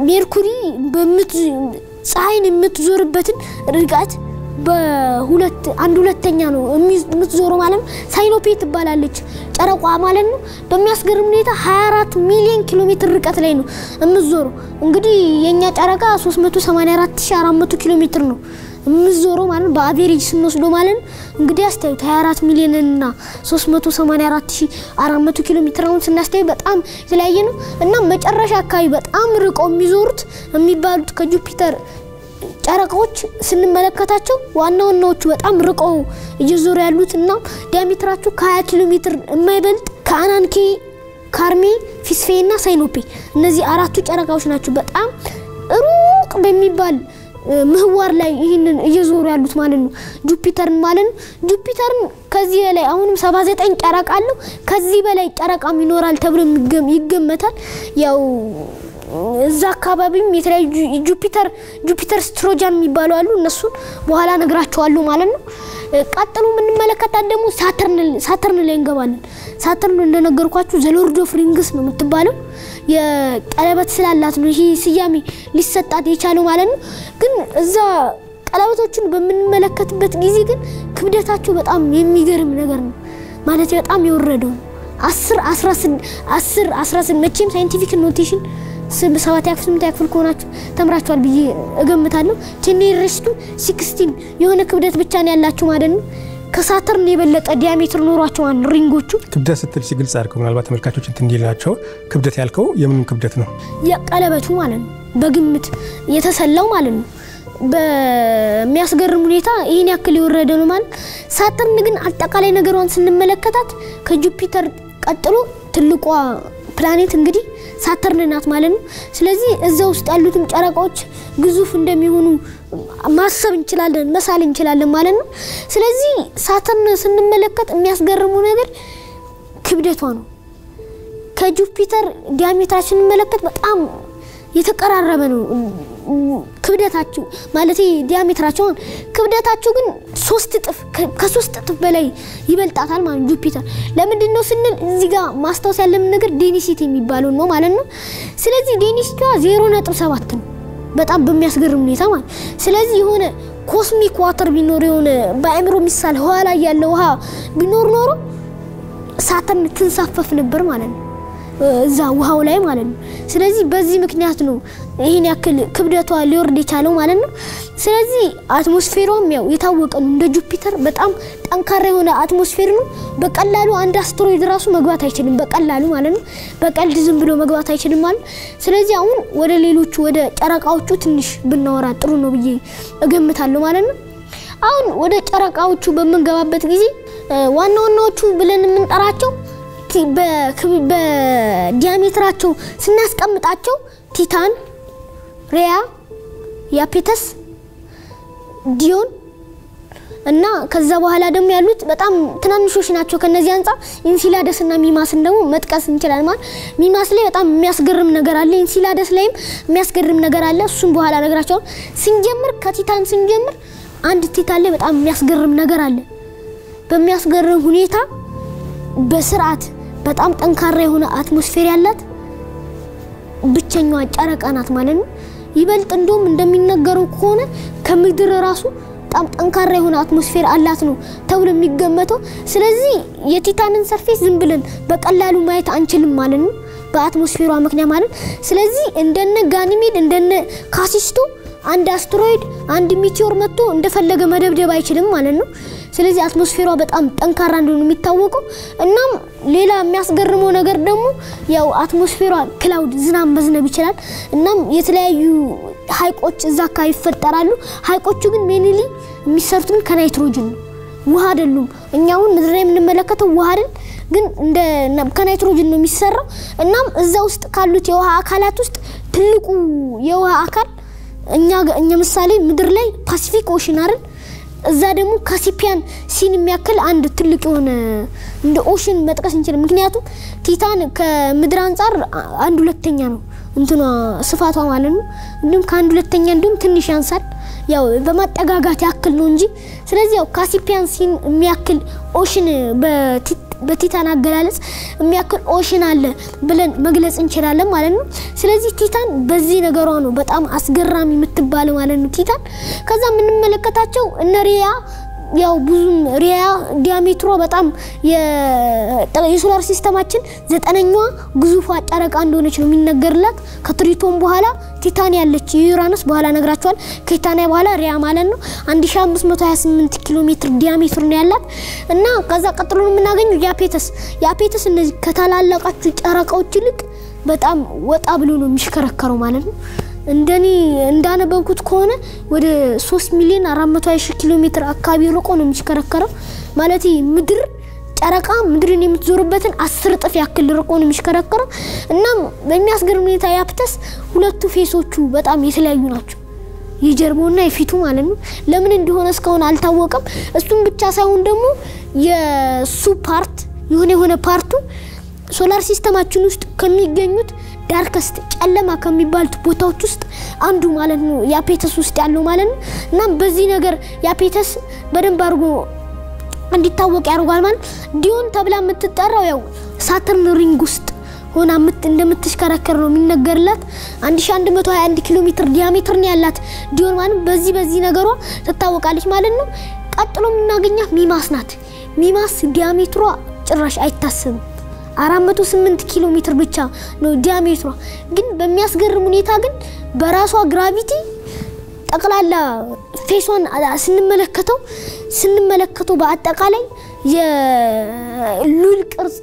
ሜርኩሪ ፀሐይን የምትዞርበትን ርቀት አንድ ሁለተኛ ነው የምትዞረው ማለት ነው ሳይኖፔ ትባላለች ጨረቋ ማለት ነው በሚያስገርም ሁኔታ 24 ሚሊዮን ኪሎ ሜትር ርቀት ላይ ነው የምትዞረው እንግዲህ የኛ ጨረቃ 384400 ኪሎ ሜትር ነው የምትዞረው ማለት በአቨሬጅ ስንወስደው ማለት እንግዲህ አስተያየት 24 ሚሊዮን እና 384400 ኪሎ ሜትር ነው ስናስተያይ በጣም የተለያየ ነው እና መጨረሻ አካባቢ በጣም ርቀው የሚዞሩት የሚባሉት ከጁፒተር ጨረቃዎች ስንመለከታቸው ዋናዎቹ በጣም ርቀው እየዞሩ ያሉትና ዲያሜትራቸው ከ20 ኪሎ ሜትር የማይበልጥ ከአናንኬ ካርሜ ፊስፌና ሳይኖፔ እነዚህ አራቱ ጨረቃዎች ናቸው በጣም ሩቅ በሚባል ምህዋር ላይ ይሄንን እየዞሩ ያሉት ማለት ነው ጁፒተርን ማለት ነው ጁፒተርን ከዚህ በላይ አሁንም 79 ጨረቃ አለው ከዚህ በላይ ጨረቃም ይኖራል ተብሎ ይገመታል ያው እዛ አካባቢም የተለያዩ ጁፒተር ስትሮጃን የሚባሉ አሉ እነሱ በኋላ ነግራቸዋለሁ ማለት ነው ቀጥሎ ምን መለከታት ደግሞ ሳተርን ላይ እንገባለን ሳተርን እንደነገርኳችሁ ዘ ሎርድ ኦፍ ሪንግስ ነው የምትባለው የቀለበት ስላላት ነው ይሄ ሲያሚ ሊሰጣት የቻለው ማለት ነው ግን እዛ ቀለበቶችን በመመለከትበት ጊዜ ግን ክብደታቸው በጣም የሚገርም ነገር ነው ማለት በጣም ይወረደው 10 መቼም ሳይንቲፊክ ኖቴሽን ሰባት ያክፍል ኮናችሁ ተምራችኋል ብዬ እገምታለሁ 16 የሆነ ክብደት ብቻ ነው ያላችሁ ማለት ነው ከሳተርን የበለጠ ዲያሜትር ኖሯቸዋል ሪንጎቹ ክብደት ስትል ሲግልጽ አድርገው ምናልባት ተመልካቾች እንዲላቸው ክብደት ያልከው የምን ክብደት ነው የቀለበቱ ማለት ነው በግምት የተሰላው ማለት ነው በሚያስገርም ሁኔታ ይሄን ያክል ይወረደ ነው ማለት ሳተርን ግን አጠቃላይ ነገሯን ስንመለከታት ከጁፒተር ቀጥሎ ትልቋ ፕላኔት እንግዲህ ሳተርን ናት ማለት ነው ስለዚህ እዛው ውስጥ ያሉትም ጨረቃዎች ግዙፍ እንደሚሆኑ ማሰብ እንችላለን መሳል እንችላለን ማለት ነው ስለዚህ ሳተርን ስንመለከት የሚያስገርመው ነገር ክብደቷ ነው ከጁፒተር ዲያሜትራችን እንመለከት በጣም የተቀራረበ ነው ክብደታቸው ማለት ዲያሜትራቸው ክብደታቸው ግን 3 እጥፍ ከ3 እጥፍ በላይ ይበልጣታል ማለት ጁፒተር ለምንድን ነው ስንል እዚህ ጋር ማስተዋወስ ያለምን ነገር ዴንሲቲ የሚባለው ነው ማለት ነው ስለዚህ ዴንሲቲዋ 0.7 ነው በጣም በሚያስገርም ሁኔታ ማለት ስለዚህ የሆነ ኮስሚክ ዋተር ቢኖር የሆነ በአእምሮ ሚሳል ውሃ ላይ ያለው ውሃ ቢኖር ኖሮ ሳተርን ትንሳፈፍ ነበር ማለት ነው እዛ ውሃው ላይ ማለት ነው ስለዚህ በዚህ ምክንያት ነው ይሄን ያክል ክብደቷ ሊወርድ የቻለው ማለት ነው ስለዚህ አትሞስፌሯም ያው የታወቀ ነው እንደ ጁፒተር በጣም ጠንካራ የሆነ አትሞስፌር ነው በቀላሉ አንድ አስትሮይድ ራሱ መግባት አይችልም በቀላሉ ማለት ነው በቀልድ ዝም ብሎ መግባት አይችልም ማለት ስለዚህ አሁን ወደ ሌሎቹ ወደ ጨረቃዎቹ ትንሽ ብናወራ ጥሩ ነው ብዬ እገምታለሁ ማለት ነው አሁን ወደ ጨረቃዎቹ በመንገባበት ጊዜ ዋናዎቹ ብለን የምንጠራቸው በዲያሜትራቸው ስናስቀምጣቸው ቲታን ሪያ ያፔተስ ዲዮን እና ከዛ በኋላ ደግሞ ያሉት በጣም ትናንሾች ናቸው ከነዚህ አንፃር ኢንሲላደስ እና ሚማስን ደግሞ መጥቀስ እንችላለን ማለት ሚማስ ላይ በጣም የሚያስገርም ነገር አለ ኢንሲላደስ ላይም የሚያስገርም ነገር አለ እሱን በኋላ ነግራቸው ስንጀምር ከቲታን ስንጀምር አንድ ቲታን ላይ በጣም የሚያስገርም ነገር አለ በሚያስገርም ሁኔታ በስርዓት በጣም ጠንካራ የሆነ አትሞስፌር ያላት ብቸኛዋ ጨረቃ ናት ማለት ነው ይበልጥ እንደውም እንደሚነገረው ከሆነ ከምድር ራሱ በጣም ጠንካራ የሆነ አትሞስፌር አላት ነው ተብሎ የሚገመተው ስለዚህ የቲታንን ሰርፌስ ዝም ብለን በቀላሉ ማየት አንችልም ማለት ነው በአትሞስፌሯ ምክንያት ማለት ስለዚህ እንደነ ጋኒሜድ እንደነ ካሲስቶ አንድ አስትሮይድ አንድ ሚቲዮር መጥቶ እንደፈለገ መደብደብ አይችልም ማለት ነው ስለዚህ አትሞስፌሯ በጣም ጠንካራ እንደሆነ የሚታወቀው እናም ሌላ የሚያስገርመው ነገር ደግሞ ያው አትሞስፌሯ ክላውድ ዝናብ መዝነብ ይችላል እናም የተለያዩ ሃይቆች እዛ አካባቢ ይፈጠራሉ ሃይቆቹ ግን ሜንሊ የሚሰሩት ከናይትሮጅን ነው ውሃ አይደሉም እኛውን ምድር ላይ የምንመለከተው ውሃ አይደል ግን እንደ ከናይትሮጅን ነው የሚሰራው እናም እዛ ውስጥ ካሉት የውሃ አካላት ውስጥ ትልቁ የውሃ አካል እኛ ምሳሌ ምድር ላይ ፓሲፊክ ኦሽን አይደል እዛ ደግሞ ካሲፒያን ሲን የሚያክል አንድ ትልቅ የሆነ እንደ ኦሽን መጥቀስ እንችላለን ምክንያቱም ቲታን ከምድር አንፃር 1/2 ነው እንትኗ ስፋቷ ማለት ነው እንዴም ከ1/2 እንዴም ትንሽ ያንሳል ያው በማጠጋጋት ያክል ነው እንጂ ስለዚህ ያው ካሲፒያን ሲን የሚያክል ኦሽን በቲታን አገላለጽ የሚያክል ኦሽን አለ ብለን መግለጽ እንችላለን ማለት ነው ስለዚህ ቲታን በዚህ ነገሯ ነው በጣም አስገራሚ የምትባለው ማለት ነው ቲታን ከዛ ምን መለከታቸው እነ ሪያ ያው ብዙም ሪያ ዲያሜትሯ በጣም የሶላር ሲስተማችን 9ኛዋ ግዙፏ ጨረቃ እንደሆነች ነው የሚነገርላት ከትሪቶን በኋላ ቲታን ያለች ዩራነስ በኋላ ነግራቸዋል ከቲታን በኋላ ሪያ ማለት ነው 1528 ኪሎ ሜትር ዲያሜትር ነው ያላት እና ከዛ ቀጥሎ የምናገኘው ያፔተስ እነዚህ ከታላላቃችሁ ጨረቃዎች ይልቅ በጣም ወጣ ብሎ ነው የሚሽከረከረው ማለት ነው እንደኔ እንዳነበብኩት ከሆነ ወደ 3,420,000 ኪሎ ሜትር አካባቢ ርቆ ነው የሚሽከረከረው ማለት ምድር ጨረቃ ምድርን የምትዞርበትን 10 እጥፍ ያክል ርቆ ነው የሚሽከረከረው እና በሚያስገርም ሁኔታ ያፕተስ ሁለቱ ፌሶቹ በጣም የተለያዩ ናቸው የጀርባውና የፊቱ ማለት ነው ለምን እንደሆነ እስካሁን አልታወቀም እሱም ብቻ ሳይሆን ደግሞ የሱ ፓርት የሆነ ፓርቱ ሶላር ሲስተማችን ውስጥ ከሚገኙት ዳርከስት ጨለማ ከሚባሉት ቦታዎች ውስጥ አንዱ ማለት ነው ያፔተስ ውስጥ ያለው ማለት ነው እና በዚህ ነገር ያፔተስ በደንብ አድርጎ እንዲታወቅ ያደርጋል ማለት ዲዮን ተብላ የምትጠራው ያው ሳተርን ሪንግ ውስጥ ሆና እንደምትሽከረከር ነው የሚነገርላት 1121 ኪሎ ሜትር ዲያሜትር ነው ያላት ዲዮን ማለት በዚህ ነገሯ ትታወቃለች ማለት ነው ቀጥሎ የምናገኛት ሚማስ ናት ሚማስ ዲያሜትሯ ጭራሽ አይታሰብም 408 ኪሎ ሜትር ብቻ ነው ዲያሜትሯ ግን በሚያስገርም ሁኔታ ግን በራሷ ግራቪቲ ጠቅላላ ፌሷን ስንመለከተው በአጠቃላይ የሉል ቅርጽ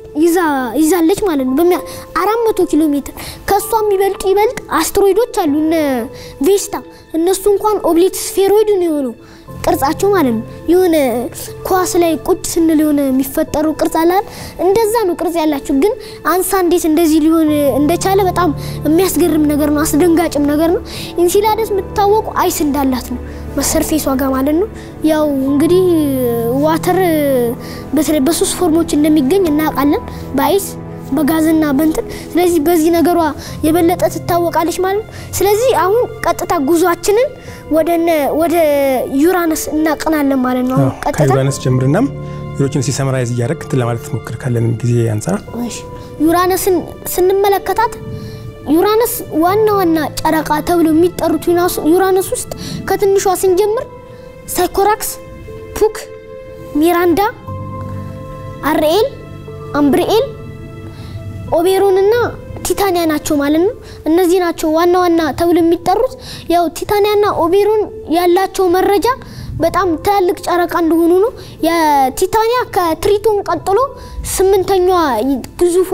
ይዛለች ማለት ነው 400 ኪሎ ሜትር ከሷም ይበልጥ አስትሮይዶች አሉ እነ ቬስታ እነሱ እንኳን ኦብሊት ስፌሮይድ ነው የሆነው ቅርጻቸው ማለት ነው የሆነ ኳስ ላይ ቁጭ ስንል የሆነ የሚፈጠሩ ቅርጽ አለ እንደዛ ነው ቅርጽ ያላችሁ ግን አንሳ እንዴት እንደዚህ ሊሆን እንደቻለ በጣም የሚያስገርም ነገር ነው አስደንጋጭም ነገር ነው ኢንሲላደስ የምትታወቁ አይስ እንዳላት ነው በሰርፌሷ ጋር ማለት ነው ያው እንግዲህ ዋተር በሶስት ፎርሞች እንደሚገኝ እናውቃለን በአይስ በጋዝና በእንትን ስለዚህ በዚህ ነገሯ የበለጠ ትታወቃለች ማለት ነው ስለዚህ አሁን ቀጥታ ጉዟችንን ወደ ዩራነስ እናቀናለን ማለት ነው ቀጥታ ዩራነስ ጀምርና ዩሮችን ሲሰመራይዝ ያደርግ ለማለት ሞክር ካለን ጊዜ አንፃር እሺ ዩራነስን ስንመለከታት ዩራነስ ዋና ጨረቃ ተብሎ የሚጠሩት ዩራነስ ውስጥ ከትንሿ ስንጀምር ሳይኮራክስ ፑክ ሚራንዳ አርኤል አምብሪኤል ኦቤሮንና ቲታኒያ ናቸው ማለት ነው እነዚህ ናቸው ዋና ተብሎ የሚጠሩት ያው ቲታኒያና ኦቤሮን ያላቸው መረጃ በጣም ትልቅ ጨረቃ እንደሆኑ ነው የቲታኒያ ከትሪቶን ቀጥሎ 8ኛዋ ግዙፏ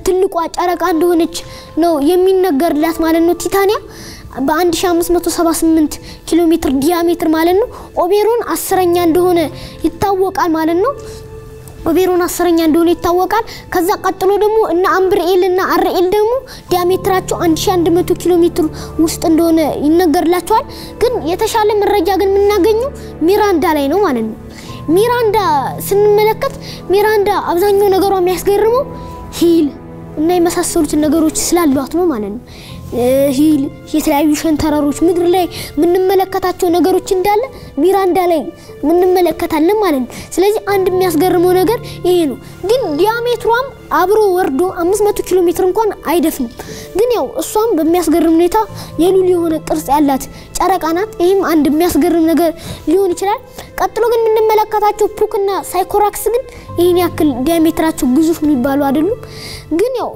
ትልቋ ጨረቃ እንደሆነች ነው የሚነገርላት ማለት ነው ቲታኒያ በ1578 ኪሎ ሜትር ዲያሜትር ማለት ነው ኦቤሮን 10ኛ እንደሆነ ይታወቃል ማለት ነው ኦቤሮን 10ኛ እንደሆነ ይታወቃል ከዛ ቀጥሎ ደግሞ እና አምብሪኤል እና አርኤል ደግሞ ዲያሜትራቸው 1100 ኪሎ ሜትር ውስጥ እንደሆነ ይነገርላቸዋል ግን የተሻለ መረጃ ግን የምናገኘው ሚራንዳ ላይ ነው ማለት ነው ሚራንዳ ስንመለከት ሚራንዳ አብዛኛው ነገሯ የሚያስገርመው ሂል እና የመሳሰሉት ነገሮች ስላሏት ነው ማለት ነው ሂል የተለያዩ ሸንተረሮች ምድር ላይ ምንመለከታቸው ነገሮች እንዳለ ሚራንዳ ላይ ምንመለከታለን ማለት ነው ስለዚህ አንድ የሚያስገርመው ነገር ይሄ ነው ግን ዲያሜትሯም አብሮ ወርዶ 500 ኪሎ ሜትር እንኳን አይደፍንም ግን ያው እሷም በሚያስገርም ሁኔታ የሉል የሆነ ቅርጽ ያላት ጨረቃ ናት ይሄም አንድ የሚያስገርም ነገር ሊሆን ይችላል ቀጥሎ ግን ምንመለከታቸው ፑክና ሳይኮራክስ ግን ይሄን ያክል ዲያሜትራቸው ግዙፍ የሚባሉ አይደሉም ግን ያው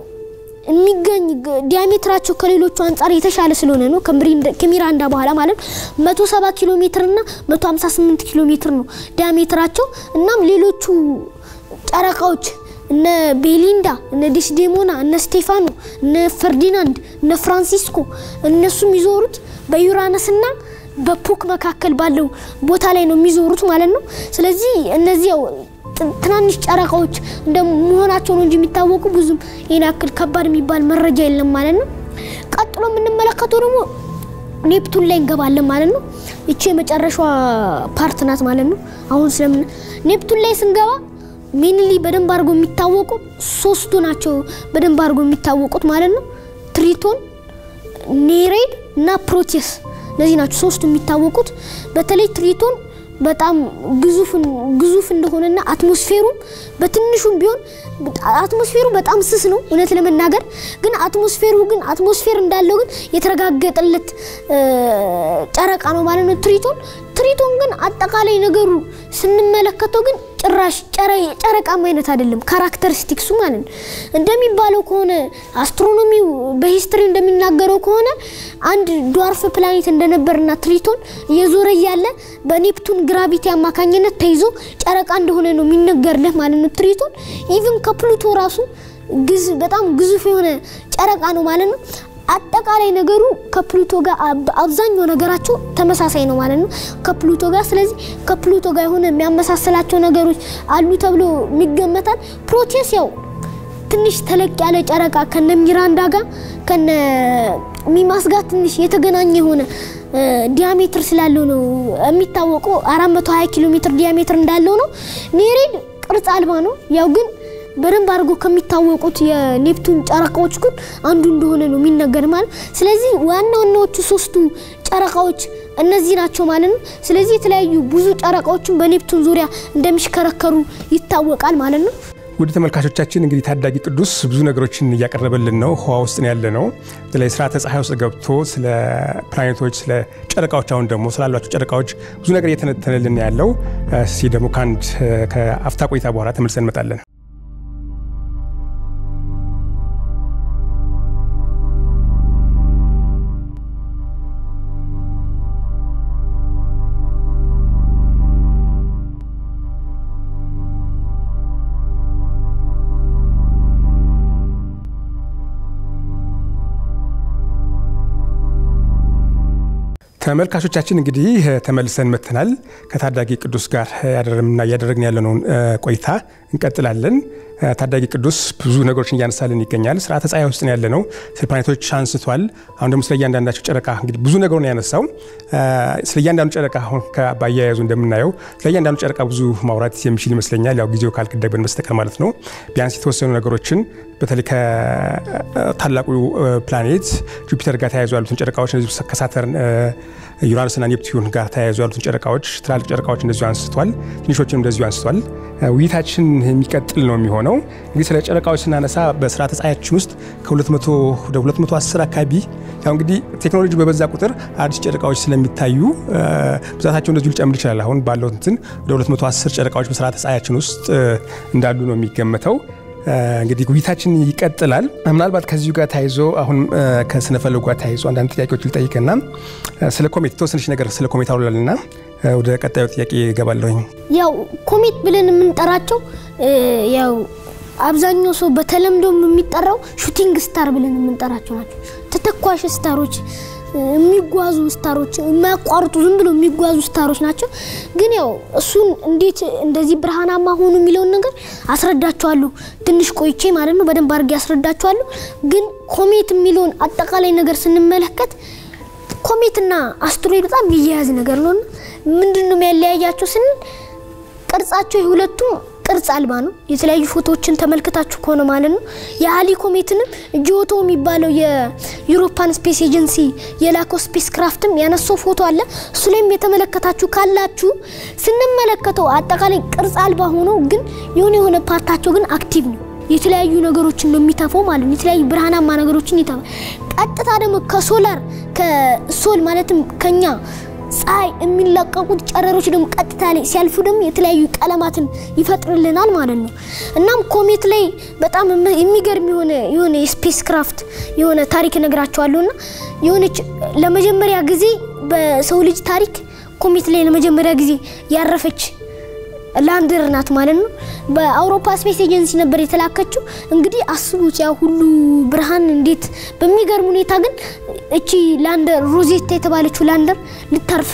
የሚገኝ ዲያሜትራቸው ከሌሎቹ አንፃር የተሻለ ስለሆነ ነው ከሚራንዳ በኋላ ማለት 170 ኪሎ ሜትር እና 158 ኪሎ ሜትር ነው ዲያሜትራቸው እናም ሌሎቹ ጨረቃዎች እነ ቤሊንዳ እነ ዲስዴሞና እነ ስቴፋኖ እነ ፈርዲናንድ እነ ፍራንሲስኮ እነሱም ይዞሩት በዩራነስና በፑክ መካከል ባለው ቦታ ላይ ነው የሚዞሩት ማለት ነው ስለዚህ እነዚህ ትናንሽ ጨረቃዎች እንደመሆናቸው ነው እንጂ የሚታወቁ ብዙም የናክል ከባድ የሚባል መረጃ የለም ማለት ነው ቀጥሎ ምንመለከተው ደግሞ ኔፕቱን ላይ እንገባለን ማለት ነው እቺ የመጨረሻዋ ፓርት ናት ማለት ነው አሁን ስለምን ኔፕቱን ላይ ስንገባ ሚንሊ በደንብ አድርጎ የሚታወቁ ሶስቱ ናቸው በደንብ አድርጎ የሚታወቁት ማለት ነው ትሪቶን ኔሬድ እና ፕሮቴስ ለዚህ ናቸው ሶስቱ የሚታወቁት በተለይ ትሪቶን በጣም ግዙፍ እንደሆነና አትሞስፌሩ በትንሹም ቢሆን አትሞስፌሩ በጣም ስስ ነው እውነት ለመናገር ግን አትሞስፌር እንዳለው ግን የተረጋገጠለት ጨረቃ ነው ማለት ነው ትሪቶን ግን አጠቃላይ ነገሩ ስንመለከተው ግን ጭራሽ ጨረቃ ማለት አይደለም ካራክተሪስቲክሱ ማለት ነው እንደሚባለው ከሆነ አስትሮኖሚው በሂስትሪ እንደሚናገረው ከሆነ አንድ ዶርፍ ፕላኔት እንደነበርና ትሪቶን እየዞረ ያለ በኔፕቱን ግራቪቲ አማካኝነት ተይዞ ጨረቃ እንደሆነ ነው የሚነገርለት ማለት ነው ትሪቶን ኢቭን ከፕሉቶ ራሱ በጣም ግዙፍ የሆነ ጨረቃ ነው ማለት ነው አጠቃላይ ነገሩ ከፕሉቶ ጋር አብዛኛው ነገራቸው ተመሳሳይ ነው ማለት ነው ከፕሉቶ ጋር ስለዚህ ከፕሉቶ ጋር የሆነ የሚያመሳስላቸው ነገሮች አሉ ተብሎ የሚገመታል ፕሮቴስ ያው ትንሽ ተለቅ ያለ ጨረቃ ከነ ሚራንዳ ጋር ከነ ሚማስ ጋር ትንሽ የተገናኘ ሆነ ዲያሜትር ስላለው ነው የሚታወቀው 420 ኪሎ ሜትር ዲያሜትር እንዳለው ነው ኔሬድ ቅርጽ አልባ ነው ያው ግን በደንብ አድርጎ ከሚታወቁት የኔፕቱን ጨረቃዎች ግን አንዱ እንደሆነ ነው የሚነገር ማለት ስለዚህ ዋናዎቹ ሶስቱ ጨረቃዎች እነዚህ ናቸው ማለት ነው ስለዚህ የተለያዩ ብዙ ጨረቃዎችን በኔፕቱን ዙሪያ እንደሚሽከረከሩ ይታወቃል ማለት ነው ወደ ተመልካቾቻችን እንግዲህ ታዳጊ ቅዱስ ብዙ ነገሮችን ያቀርበልን ነው ህዋ ውስጥ ነው ያለ ነው ስለዚህ ስርዓተ ፀሐይ ውስጥ ገብቶ ስለ ፕላኔቶች ስለ ጨረቃዎች አሁን ደግሞ ስላሏቸው ጨረቃዎች ብዙ ነገር እየተነተነልን ያለው እስኪ ደግሞ ከአፍታ ቆይታ በኋላ ተመልሰን እንመጣለን ተመልካቾቻችን እንግዲህ ተመልሰን መተናል ከታዳጊ ቅዱስ ጋር ያደረግን ያለነው ቆይታ እንቀጥላለን ታዳጊ ቅዱስ ብዙ ነገሮችን ያነሳልን ይገኛል ስርዓተ ፀሐይ ውስጥ ነው ያለነው ስለ ፕላኔቶች አንስቷል አሁን ደግሞ ስለ እያንዳንዳቸው ጨረቃ እንግዲህ ብዙ ነገር ነው ያነሳው ስለ እያንዳንዱ ጨረቃ አሁን ከባያያዙ እንደምናየው ስለ እያንዳንዱ ጨረቃ ብዙ ማውራት የሚችል ይመስለኛል ያው ጊዜው ካልከደበን በስተቀር ማለት ነው ቢያንስ የተወሰኑ ነገሮችን በተለይ ከታላቁ ፕላኔት ጁፒተር ጋር ተያይዘው ያሉትን ጨረቃዎች እነዚህ ከሳተርን ዩራኖስና ኔፕቲዩን ጋር ተያይዘው ያሉትን ጨረቃዎች ትላልቅ ጨረቃዎች እንደዚሁ አንስቷል ትንሾችንም እንደዚሁ አንስቷል ውይይታችን የሚቀጥል ነው የሚሆነው እንግዲህ ስለ ጨረቃዎች ስናነሳ በስርዓተ ፀሐያችን ውስጥ ከ200 ወደ 210 አካባቢ ያው እንግዲህ ቴክኖሎጂ በበዛ ቁጥር አዲስ ጨረቃዎች ስለሚታዩ ብዛታቸው እንደዚሁ ሊጨምር ይችላል አሁን ባለው እንትን ወደ 210 ጨረቃዎች በስርዓተ ፀሐያችን ውስጥ እንዳሉ ነው የሚገመተው እንግዲህ ውይይታችን ይቀጥላል ምናልባት ከዚሁ ጋር ታይዞ አሁን ከስነፈለጉ ጋር ታይዞ አንዳንድ ጥያቄዎች ልጠይቅና ስለ ኮሜት ተወሰነች ነገር ስለ ኮሜት አውላለና ወደ ቀጣዩ ጥያቄ ገባለሁኝ ያው ኮሜት ብለን የምንጠራቸው ያው አብዛኛው ሰው በተለምዶ የሚጠራው ሹቲንግ ስታር ብለን የምንጠራቸው ናቸው ተተኳሽ ስታሮች የሚጓዙ ስታሮች የማያቋርጡ ዝም ብሎ የሚጓዙ ስታሮች ናቸው ግን ያው እሱን እንዴት እንደዚህ ብርሃናማ ሆኑ የሚለው ነገር አስረዳቸዋለሁ ትንሽ ቆይቼ ማለት ነው በደንብ አድርጌ አስረዳቸዋለሁ ግን ኮሜት የሚለውን አጠቃላይ ነገር ስንመለከት ኮሜትና አስትሮይድ በጣም የሚያያዝ ነገር ነው ምንድነው የሚያለያያቸው ስንል ቅርጻቸው የሁለቱም ቅርጽ አልባ ነው የተለያዩ ፎቶዎችን ተመልክታችሁ ከሆነ ማለት ነው የሃሊ ኮሜትንም ጂኦቶ የሚባለው የዩሮፒያን ስፔስ ኤጀንሲ የላከው ስፔስ ክራፍትም ያነሳው ፎቶ አለ እሱ ላይም የተመለከታችሁ ካላችሁ ስንመለከተው አጠቃላይ ቅርጽ አልባ ሆኖ ግን የሆነ ፓርታቸው ግን አክቲቭ ነው የተለያዩ ነገሮችን ነው የሚተፈው ማለት ነው የተለያዩ ብርሃናማ ነገሮችን ይተፋል ቀጥታ ደግሞ ከሶላር ከሶል ማለትም ከኛ ፀሐይ የሚለቀቁት ጨረሮች ደግሞ ቀጥታ ላይ ሲያልፉ ደግሞ የተለያዩ ቀለማትን ይፈጥርልናል ማለት ነው እናም ኮሜት ላይ በጣም የሚገርም የሆነ ስፔስ ክራፍት የሆነ ታሪክ ነግራቸዋለሁና የሆነች ለመጀመሪያ ጊዜ በሰው ልጅ ታሪክ ኮሜት ላይ ለመጀመሪያ ጊዜ ያረፈች ላንደር ናት ማለት ነው በአውሮፓ ስፔስ ኤጀንሲ ነበር የተላከችው እንግዲህ አስቡት ያ ሁሉ ብርሃን እንዴት በሚገርም ሁኔታ ግን እቺ ላንደር ሮዜታ የተባለችው ላንደር ልታርፍ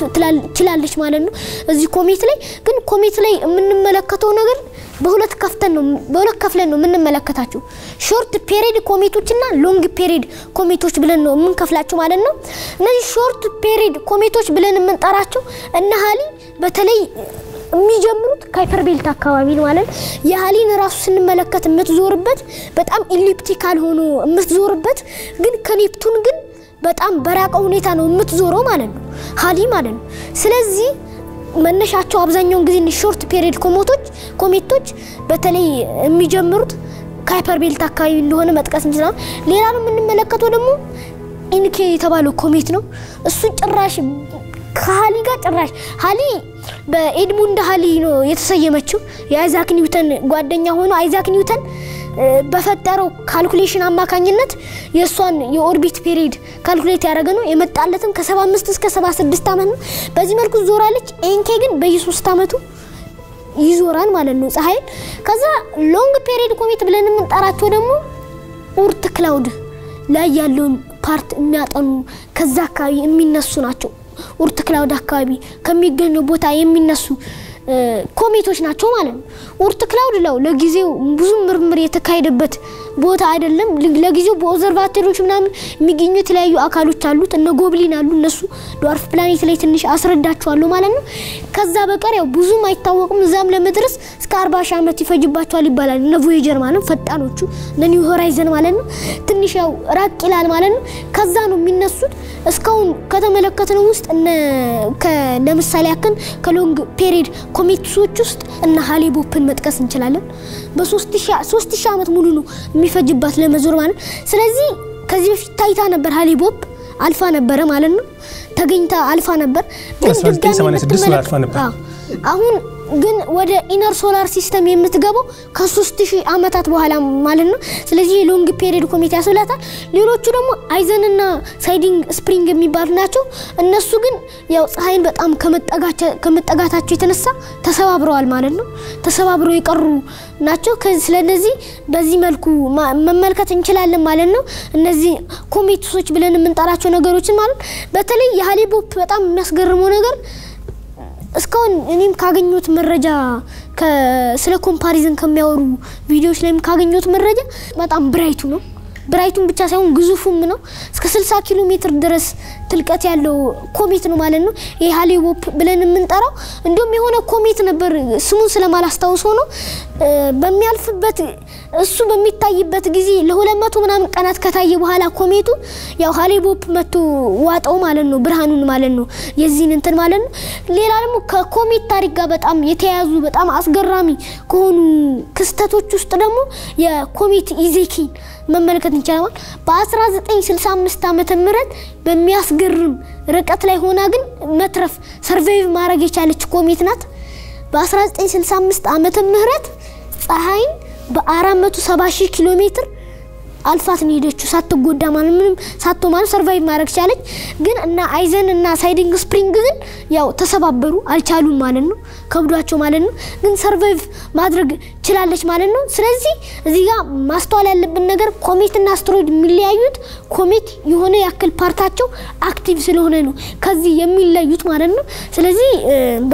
ትላለች ማለት ነው እዚህ ኮሜት ላይ ግን ኮሜት ላይ የምንመለከተው ነገር በሁለት ከፍለን ነው የምንመለከታቸው ሾርት ፔሪድ ኮሜቶችና ሎንግ ፔሪድ ኮሜቶች ብለን ነው የምንከፍላቸው ማለት ነው እነዚህ ሾርት ፔሪድ ኮሜቶች ብለን የምንጠራቸው እና ሃሊ በተለይ የሚጀምሩት ካይፐር ቤልት አካባቢ ነው ማለት የሃሊን ራሱ ስንመለከት የምትዞርበት በጣም ኢሊፕቲካል ሆኖ የምትዞርበት ግን ከኔፕቱን ግን በጣም በራቀ ሁኔታ ነው የምትዞረው ማለት ነው ሃሊ ማለት ነው ስለዚህ መነሻቸው አብዛኛውን ጊዜ ሾርት ፔሪድ ኮሜቶች በተለይ የሚጀምሩት ካይፐር ቤልት አካባቢ እንደሆነ መጥቀስ እንችላለን ሌላ ነው የምንመለከተው ደግሞ ኢንኬ የተባለው ኮሜት ነው እሱ ጭራሽ ከሃሊ ጋር ጭራሽ ሃሊ በኤድሙንድ ሃሊ ነው የተሰየመችው የአይዛክ ኒውተን ጓደኛ ሆኖ አይዛክ ኒውተን በፈጠረው ካልኩሌሽን አማካኝነት የሷን የኦርቢት ፔሪድ ካልኩሌት ያደረገ ነው የመጣለትም ከ75 እስከ 76 አመት ነው በዚህ መልኩ ዞራለች ኤንኬ ግን በየ3 አመቱ ይዞራል ማለት ነው ፀሐይን ከዛ ሎንግ ፔሪድ ኮሜት ብለን የምንጠራቸው ደግሞ ኡርት ክላውድ ላይ ያለውን ፓርት የሚያጠኑ ከዛ አካባቢ የሚነሱ ናቸው ኡርት ክላውድ አካባቢ ከሚገኘው ቦታ የሚነሱ ኮሜቶች ናቸው ማለት ነው ኡርት ክላውድ ለጊዜው ብዙ ምርምር የተካሄደበት ቦታ አይደለም ለጊዜው በኦብዘርቫቶሪዎች ምናምን የሚገኙ የተለያዩ አካሎች አሉት እነ ጎብሊን አሉ እነሱ ዶርፍ ፕላኔት ላይ ትንሽ አስረዳቸዋለሁ ማለት ነው ከዛ በቀር ያው ብዙም አይታወቅም እዛም ለመድረስ እስከ 40 ሺህ ዓመት ይፈጅባቸዋል ይባላል እነ ቮያጀር ማለት ፈጣኖቹ እነ ኒው ሆራይዘን ማለት ነው ትንሽ ያው ራቅ ይላል ማለት ነው ከዛ ነው የሚነሱት እስካሁን ከተመለከተነው ውስጥ ለምሳሌ ያክል ከሎንግ ፔሪድ ኮሜቶች ውስጥ እና ሃሌቦፕን መጥቀስ እንችላለን በ3000 ዓመት ሙሉ ነው የሚፈጅባት ለመዞር ማለት ስለዚህ ከዚህ በፊት ታይታ ነበር ሃሌቦፕ አልፋ ነበር ማለት ነው ተገኝታ አልፋ ነበር ግን 1986 አልፋ ነበር አሁን ግን ወደ ኢነር ሶላር ሲስተም የምትገባው ከ3000 ዓመታት በኋላ ማለት ነው ስለዚህ ሎንግ ፔሪድ ኮሜት ያስብላታል ሌሎቹ ደግሞ አይዘን እና ሳይዲንግ ስፕሪንግ የሚባሉ ናቸው እነሱ ግን ያው ፀሐይን በጣም ከመጠጋታቸው የተነሳ ተሰባብረዋል ማለት ነው ተሰባብረው የቀሩ ናቸው ስለዚህ በዚህ መልኩ መመልከት እንችላለን ማለት ነው እነዚህ ኮሜቶች ብለን የምንጠራቸው ነገሮችን ማለት በተለይ የሃሌቦፕ በጣም የሚያስገርመው ነገር እስካሁን እኔም ካገኙት መረጃ ስለ ኮምፓሪዝን ከሚያወሩ ቪዲዮዎች ላይም ካገኙት መረጃ በጣም ብራይቱ ነው ብራይቱን ብቻ ሳይሆን ግዙፉም ነው እስከ 60 ኪሎ ሜትር ድረስ ትልቀት ያለው ኮሜት ነው ማለት ነው ይሄ ሃሌቦፕ ብለን የምንጠራው እንደውም የሆነ ኮሜት ነበር ስሙን ስለማላስታውሰው ነው በሚያልፍበት እሱ በሚታይበት ጊዜ ለ200 ምናምን ቀናት ከታየ በኋላ ኮሜቱ ያው ሃሌቦፕ መጥቶ ዋጣው ማለት ነው ብርሃኑን ማለት ነው የዚህን እንትን ማለት ነው ሌላ ደግሞ ከኮሜት ታሪክ ጋር በጣም የተያያዙ በጣም አስገራሚ ከሆኑ ክስተቶች ውስጥ ደግሞ የኮሜት ኢዜኪ መመልከት እንችላለን በ1965 ዓመተ ምህረት በሚያስገርም ርቀት ላይ ሆና ግን መትረፍ ሰርቫይቭ ማድረግ የቻለች ኮሜት ናት በ1965 ዓመተ ምህረት ፀሐይን በ470,000 ኪሎ ሜትር አልፋት ነው ሄደችው ሳትጎዳ ማለት ምንም ሳትማን ሰርቫይቭ ማድረግ ቻለች ግን እና አይዘን እና ሳይዲንግ ስፕሪንግ ግን ያው ተሰባበሩ አልቻሉም ማለት ነው ከብዷቸው ማለት ነው ግን ሰርቫይቭ ማድረግ ችላለች ማለት ነው ስለዚህ እዚህ ጋር ማስተዋል ያለብን ነገር ኮሜት እና አስትሮይድ የሚለያዩት ኮሜት የሆነ ያክል ፓርታቸው አክቲቭ ስለሆነ ነው ከዚህ የሚለዩት ማለት ነው ስለዚህ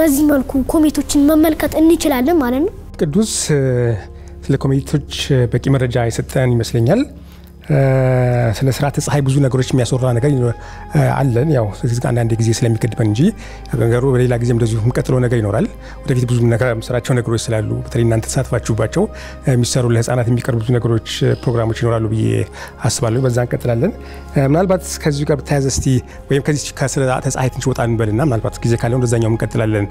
በዚህ መልኩ ኮሜቶችን መመልከት እንችላለን ማለት ነው ቅዱስ ስለ ኮሜቶች በቂ መረጃ የሰጠን ይመስለኛል ስለ ስርዓተ ፀሐይ ብዙ ነገሮች የሚያስወራ ነገር አለን ያው ስለዚህ አንድ ጊዜ ስለሚቀድበን እንጂ ነገሩ በሌላ ጊዜ እንደዚሁ የምቀጥለው ነገር ይኖራል ወደፊት ብዙ ነገር መስራቸው ነገሮች ስላሉ በተለይ እናንተ ተሳትፋችሁባቸው የሚሰሩ ለህፃናት የሚቀርቡ ብዙ ነገሮች ፕሮግራሞች ይኖራሉ ብዬ አስባለሁ በዛ እንቀጥላለን ምናልባት ከዚህ ጋር በተያያዘ እስቲ ወይም ከዚህ ከስርዓተ ፀሐይ ትንሽ ወጣ እንበልና ምናልባት ጊዜ ካለው እንደዛኛው እንቀጥላለን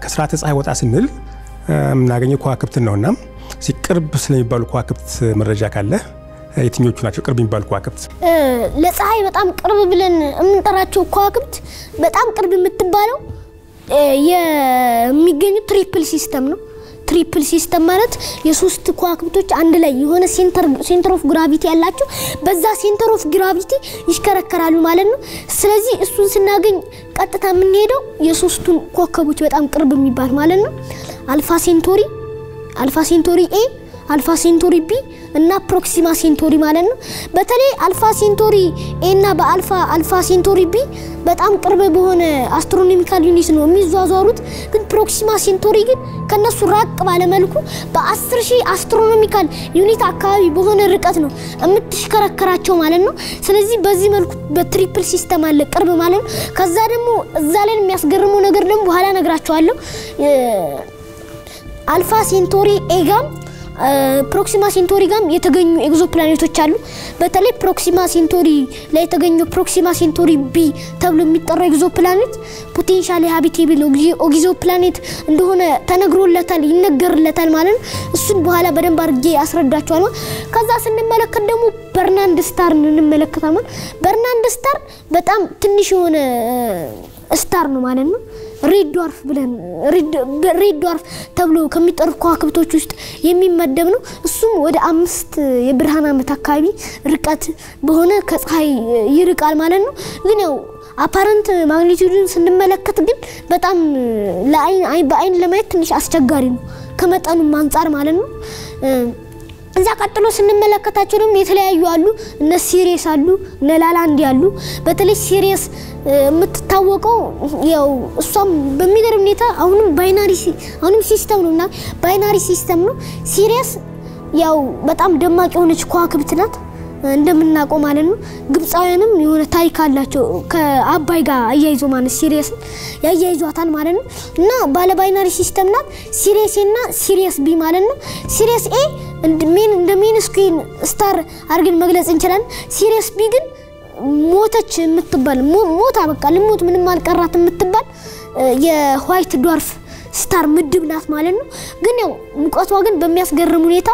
ከስርዓተ ፀሐይ ወጣ ስንል ምናገኘው ከዋክብትን ነውና ሲቅርብ ስለሚባሉ ከዋክብት መረጃ ካለ የትኞቹ ናቸው ቅርብ የሚባሉ ከዋክብት ለፀሐይ በጣም ቅርብ ብለን የምንጠራቸው ከዋክብት በጣም ቅርብ የምትባለው የሚገኙ ትሪፕል ሲስተም ነው ትሪፕል ሲስተም ማለት የሶስት ከዋክብቶች አንድ ላይ የሆነ ሴንተር ኦፍ ግራቪቲ ያላቸው በዛ ሴንተር ኦፍ ግራቪቲ ይሽከረከራሉ ማለት ነው ስለዚህ እሱን ስናገኝ ቀጥታ የምንሄደው የሶስቱን ኮከቦች በጣም ቅርብ የሚባል ማለት ነው አልፋ ሴንቶሪ ኤ አልፋ ሴንቶሪ ቢ እና ፕሮክሲማ ሴንቶሪ ማለት ነው በተለይ አልፋ ሴንቶሪ ኤ እና አልፋ ሴንቶሪ ቢ በጣም ቅርብ በሆነ አስትሮኖሚካል ዩኒት ነው የሚዟዟሩት ግን ፕሮክሲማ ሴንቶሪ ግን ከነሱ ራቅ ባለ መልኩ በ10000 አስትሮኖሚካል ዩኒት አካባቢ በሆነ ርቀት ነው የምትሽከረከራቸው ማለት ነው ስለዚህ በዚህ መልኩ በትሪፕል ሲስተም አለ ቅርብ ማለት ነው ከዛ ደግሞ እዛ ላይ የሚያስገርመው ነገር ደግሞ በኋላ ነግራቸዋለሁ አልፋ ሴንቶሪ ኤ ጋም ፕሮክሲማ ሴንቶሪ ጋም የተገኙ ኤግዞፕላኔቶች አሉ በተለይ ፕሮክሲማ ሴንቶሪ ላይ የተገኙ ፕሮክሲማ ሴንቶሪ ቢ ተብሎ የሚጠራው ኤግዞፕላኔት ፖቴንሻሊ ሃቢቴብል ኤግዞፕላኔት እንደሆነ ይነገርለታል ማለት ነው እሱን በኋላ በደንብ አድርጌ አስረዳቸዋለሁ ከዛ ስንመለከት ደግሞ በርናንድ ስታር እንመለከታለን በርናንድ ስታር በጣም ትንሽ የሆነ ስታር ነው ማለት ነው ሬድ ዶርፍ ተብሎ ከሚጠሩ ከዋክብቶች ውስጥ የሚመደብ ነው እሱም ወደ 5 የብርሃን ዓመት አካባቢ ርቀት በሆነ ከፀሐይ ይርቃል ማለት ነው ግን ያው አፓረንት ማግኒቲዩድን ስንመለከት ግን በጣም በአይን ለማየት ትንሽ አስቸጋሪ ነው ከመጠኑ አንፃር ማለት ነው እዛ ቀጥሎ ስንመለከታቸው ደግሞ የተለያዩ አሉ እነ ሲሪየስ አሉ እነ ላላንድ ያሉ በተለይ ሲሪየስ የምትታወቀው ያው እሷም በሚገርም ሁኔታ አሁንም ሲስተም ነውና ባይናሪ ሲስተም ነው ሲሪየስ ያው በጣም ደማቅ የሆነች ከዋክብት ናት እንደምናቆም ማለት ነው ግብጻውያንም የሆነ ታሪክ አላቸው ከአባይ ጋር አያይዞ ማለት ሲሪየስ ያያይዟታል ማለት ነው እና ባለ ባይናሪ ሲስተም ናት ሲሪየስ እና ሲሪየስ ቢ ማለት ነው ሲሪየስ ኤ እንደ ሜን ስክሪን ስታር አርገን መግለጽ እንችላለን ሲሪየስ ቢ ግን ሞተች የምትባል ሞታ በቃ ልሞት ምንም አልቀራት የምትባል የዋይት ዶርፍ ስታር ምድብ ናት ማለት ነው ግን ያው ሙቀቷ ግን በሚያስገርም ሁኔታ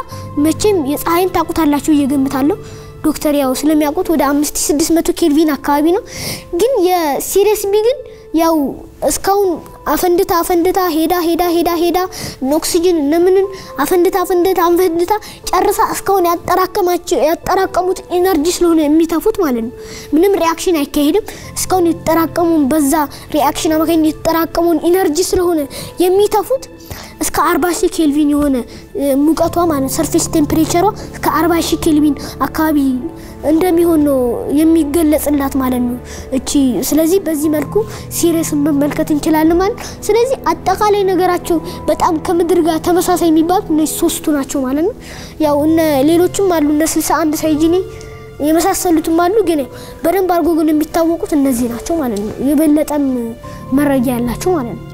መቼም የፀሐይን ታቁታላችሁ እየገምታለሁ ዶክተር ያው ስለሚያውቁት ወደ 5600 ኬልቪን አካባቢ ነው ግን የሲሪየስ ቢ ግን ያው እስካሁን አፈንድታ ሄዳ ኦክሲጅን ለምንን አፈንድታ ጨርሳ እስካሁን ያጠራቀሙት ኢነርጂ ስለሆነ የሚተፉት ማለት ነው ምንም ሪአክሽን አይካሄድም እስካሁን የተጠራቀሙን በዛ ሪአክሽን አማካኝ የተጠራቀሙን ኢነርጂ ስለሆነ የሚተፉት እስከ 40000 ኬልቪን የሆነ ሙቀቷ ማለት ሰርፌስ ቴምፕሬቸሯ እስከ 40000 ኬልቪን አካባቢ እንደሚሆን ነው የሚገለጽላት ማለት ነው እቺ ስለዚህ በዚህ መልኩ ሲሪየስ መመልከት እንችላለን ማለት ስለዚህ አጠቃላይ ነገራቸው በጣም ከምድር ጋር ተመሳሳይ የሚባሉት እነዚህ ሶስቱ ናቸው ማለት ነው ያው እነ ሌሎችም አሉ እነ 61 ሳይጂኒ የመሳሰሉትም አሉ ግን በደንብ አርጎ ግን የሚታወቁት እነዚህ ናቸው ማለት ነው የበለጠም መረጃ ያላቸው ማለት ነው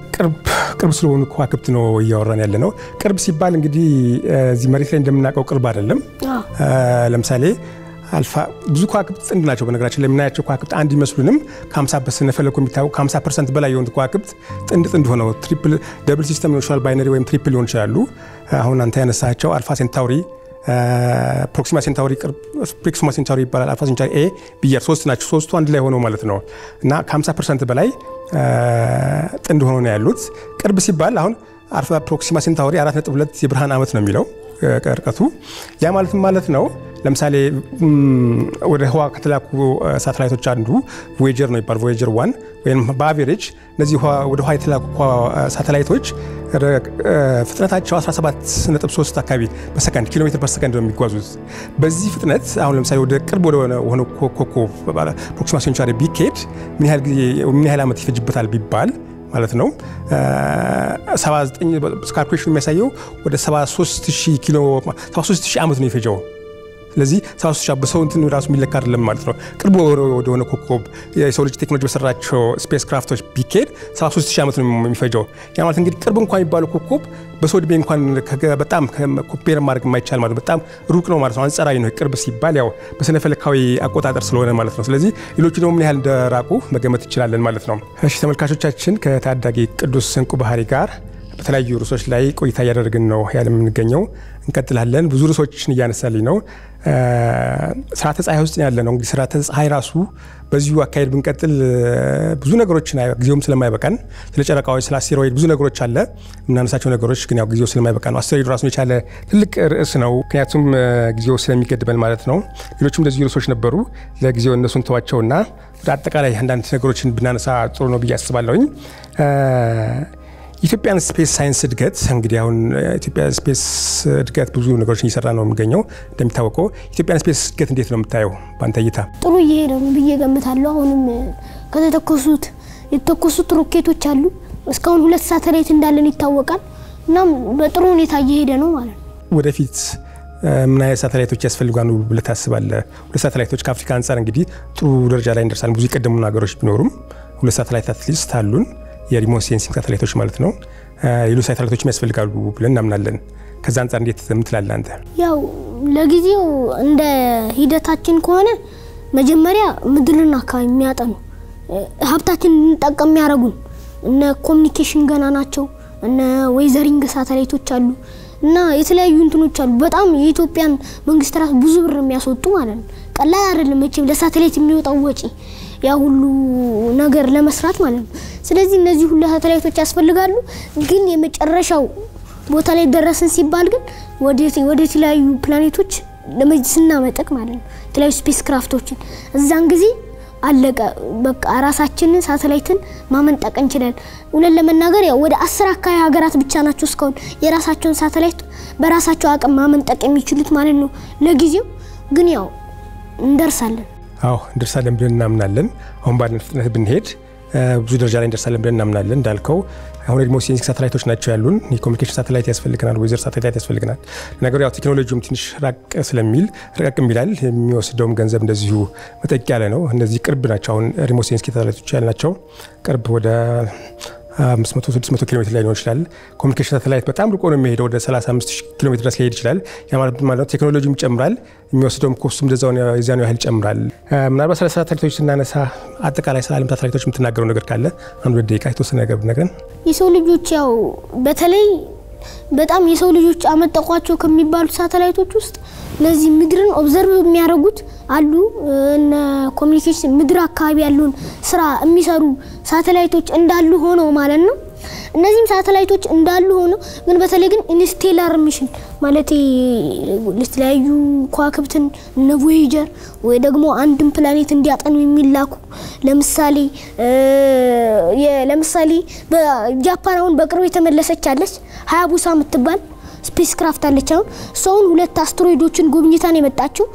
ቅርብ ስለሆኑ ከዋክብት ነው እያወራን ያለ ነው ቅርብ ሲባል እንግዲህ እዚህ መሬት ላይ እንደምናቀው ቅርብ አይደለም ለምሳሌ አልፋ ብዙ ከዋክብት ጥንድ ናቸው በነገራችን ላይ ምናያቸው ከዋክብት አንድ ይመስሉንም ከ50% ነፈለኩ የሚታወቁ ከ50% በላይ የሆኑ ከዋክብት ጥንድ ሆነው ትሪፕል ደብል ሲስተም ኖርማል ባይነሪ ወይም ትሪፕል ሊሆን ይችላሉ አሁን አንተ ያነሳቸው አልፋ ሴንታውሪ ፕሮክሲማ ሴንታውሪ ፕሮክሲማ ሴንታውሪ ይባላል አልፋ ሴንታውሪ ኤ ቢየር ሶስት ናቸው ሶስቱ አንድ ላይ ሆነው ማለት ነው እና ከ50% በላይ ጥንድ ሆነው ነው ያሉት ቅርብ ሲባል አሁን አልፋ ፕሮክሲማ ሴንታውሪ 4.2 የብርሃን ዓመት ነው የሚለው ርቀቱ ያ ማለት ነው ለምሳሌ ወደ ህዋ ከተላኩ ሳተላይቶች አንዱ ቮያጀር ነው ይባላል ቮያጀር 1 ወይም በአቨሬጅ እነዚህ ወደ ህዋ የተላኩ ሳተላይቶች ፍጥነታቸው 17.3 አካባቢ በሰከንድ ኪሎሜትር በሰከንድ ነው የሚጓዙት በዚህ ፍጥነት አሁን ለምሳሌ ወደ ቅርብ ወደ ሆነ ኮከብ ፕሮክሲማ ሴንታውሪ ቢኬድ ምን ያህል ዓመት ይፈጅበታል ቢባል ማለት ነው 79 ካልኩሌሽን የሚያሳየው ወደ 73000 ዓመት ነው ይፈጀው ስለዚህ 73000 በሰው እንትን ራሱ የሚለካ አይደለም ማለት ነው ቅርብ ወደ ሆነ ኮከብ የሰው ልጅ ቴክኖሎጂ በሰራቸው ስፔስ ክራፍቶች ቢኬድ 73000 ዓመት ነው የሚፈጀው ያ ማለት እንግዲህ ቅርብ እንኳን የሚባለው ኮከብ በሰው ዕድሜ እንኳን በጣም ኮምፔር ማድረግ የማይቻል ማለት በጣም ሩቅ ነው ማለት ነው አንጸራዊ ነው ቅርብ ሲባል ያው በስነ ፈለካዊ አቆጣጠር ስለሆነ ማለት ነው ስለዚህ ሌሎቹ ደግሞ ምን ያህል እንደራቁ መገመት ይችላልን ማለት ነው እሺ ተመልካቾቻችን ከታዳጊ ቅዱስ እንቁ ባህሪ ጋር በተለያዩ ርዕሶች ላይ ቆይታ ያደረግን ነው ያለምንገኘው እንቀጥላለን ብዙ ርዕሶችን እያነሳልኝ ነው ስራተ ፀሐይ ውስጥ ያለ ነው እንግዲህ ስራተ ፀሐይ ራሱ በዚሁ አካሄድ ብንቀጥል ብዙ ነገሮችን ጊዜውም ስለማይበቃን ስለ ጨረቃዎች ስለ አስትሮይድ ብዙ ነገሮች አለ እናነሳቸው ነገሮች ግን ያው ጊዜው ስለማይበቃን ነው አስትሮይድ ራሱን የቻለ ትልቅ ርዕስ ነው ምክንያቱም ጊዜው ስለሚገድበን ማለት ነው ሌሎችም እንደዚህ ርዕሶች ነበሩ ለጊዜው እነሱን ተዋቸውና ወደ አጠቃላይ አንዳንድ ነገሮችን ብናነሳ ጥሩ ነው ብዬ አስባለሁኝ ኢትዮጵያን ስፔስ ሳይንስ እድገት እንግዲህ አሁን ኢትዮጵያ ስፔስ እድገት ብዙ ነገሮችን እየሰራ ነው የሚገኘው እንደሚታወቀው ኢትዮጵያን ስፔስ እድገት እንዴት ነው የምታየው ባንተ እይታ ጥሩ እየሄደ ነው ብዬ ገምታለሁ አሁንም የተተኮሱት ሮኬቶች አሉ እስካሁን 2 ሳተላይት እንዳለን ይታወቃል እና በጥሩ ሁኔታ እየሄደ ነው ማለት ነው ወደፊት ምን አይነት ሳተላይቶች ያስፈልጋሉ ብለህ ታስባለህ 2 ሳተላይቶች ከአፍሪካ አንፃር እንግዲህ ጥሩ ደረጃ ላይ እንደርሳለን ብዙ የቀደሙ ሀገሮች ቢኖሩም 2 ሳተላይት አትሊስት አሉን የሪሞት ሴንሲንግ ሳተላይቶች ማለት ነው ሌሎች ሳተላይቶች ያስፈልጋሉ ብለን እናምናለን ከዛ አንፃር እንዴት ምትላለህ አንተ ያው ለጊዜው እንደ ሂደታችን ከሆነ መጀመሪያ ምድርና አካባቢ የሚያጠኑ ሀብታችን እንጠቀም ያረጉን እነ ኮሙኒኬሽን ገና ናቸው እነ ዌዘሪንግ ሳተላይቶች አሉ እና የተለያዩ እንትኖች አሉ በጣም የኢትዮጵያን መንግስት ራስ ብዙ ብር የሚያስወጡ ማለት ነው ቀላል አይደለም እቺ ለሳተላይት የሚወጣው ወጪ ያ ሁሉ ነገር ለመስራት ማለት ነው ስለዚህ እነዚህ ሁሉ ሳተላይቶች ያስፈልጋሉ ግን የመጨረሻው ቦታ ላይ ደረሰን ሲባል ግን ወደ ተለያዩ ፕላኔቶች ለመጅስና መጠቅ ማለት ነው ተለያዩ ስፔስ ክራፍቶችን እዛን ጊዜ አለቀ በቃ ራሳችንን ሳተላይትን ማመንጠቅ እንችላለን እውነት ለመናገር ያው ወደ 10 አካባቢ ሀገራት ብቻ ናቸው እስካሁን የራሳቸውን ሳተላይት በራሳቸው አቅም ማመንጠቅ የሚችሉት ማለት ነው ለጊዜው ግን ያው እንደርሳለን እንደርሳለን ብለን እናምናለን አሁን ባለን ፍጥነት ብንሄድ ብዙ ደረጃ ላይ እንደርሳለን ብለን እናምናለን እንዳልከው አሁን ደግሞ ሴንሲንግ ሳተላይቶች ናቸው ያሉን የኮሙኒኬሽን ሳተላይት ያስፈልገናል ወይዘር ሳተላይት ያስፈልገናል ነገር ያው ቴክኖሎጂውም ትንሽ ራቅ ስለሚል ረቀቅም ይላል የሚወስደውም ገንዘብ እንደዚሁ መጠቅ ያለ ነው እነዚህ ቅርብ ናቸው አሁን ሪሞት ሴንሲንግ ሳተላይቶች ያልናቸው ቅርብ ወደ 500-600 ኪሎ ሜትር ላይ ነው ይችላል ኮሙኒኬሽን ሳተላይት በጣም ርቆ ነው የሚሄደው ወደ 35 ኪሎ ሜትር ድረስ ሊሄድ ይችላል ያ ማለት ቴክኖሎጂውም ይጨምራል የሚወስደውም ኮስቱም እንደዛው የዚያኑ ያህል ይጨምራል ምናልባት ስለ ሳተላይቶች ስናነሳ አጠቃላይ ስለ ዓለም ሳተላይቶች የምትናገረው ነገር ካለ አንድ ወደ ደቂቃ የተወሰነ ነገር ብነግረን የሰው ልጆች ያው በተለይ በጣም የሰው ልጆች አመጣቋቸው ከሚባሉ ሳተላይቶች ውስጥ ለዚህ ምድርን ኦብዘርቭ የሚያደርጉት አሉ እና ኮሙኒኬሽን ምድር አካባቢ ያሉን ስራ የሚሰሩ ሳተላይቶች እንዳሉ ሆኖ ማለት ነው እነዚህም ሳተላይቶች እንዳሉ ሆኖ ግን በተለይ ግን ኢንስቴላር ሚሽን ማለት ለተለያዩ ኳክብትን እነ ቮያጀር ወይ ደግሞ አንድም ፕላኔት እንዲያጠኑ የሚላኩ ለምሳሌ በጃፓን አሁን በቅርቡ የተመለሰች አለች ሃያቡሳ የምትባል ስፔስ ክራፍት አለች አሁን ሰውን ሁለት አስትሮይዶችን ጎብኝታን የመጣችው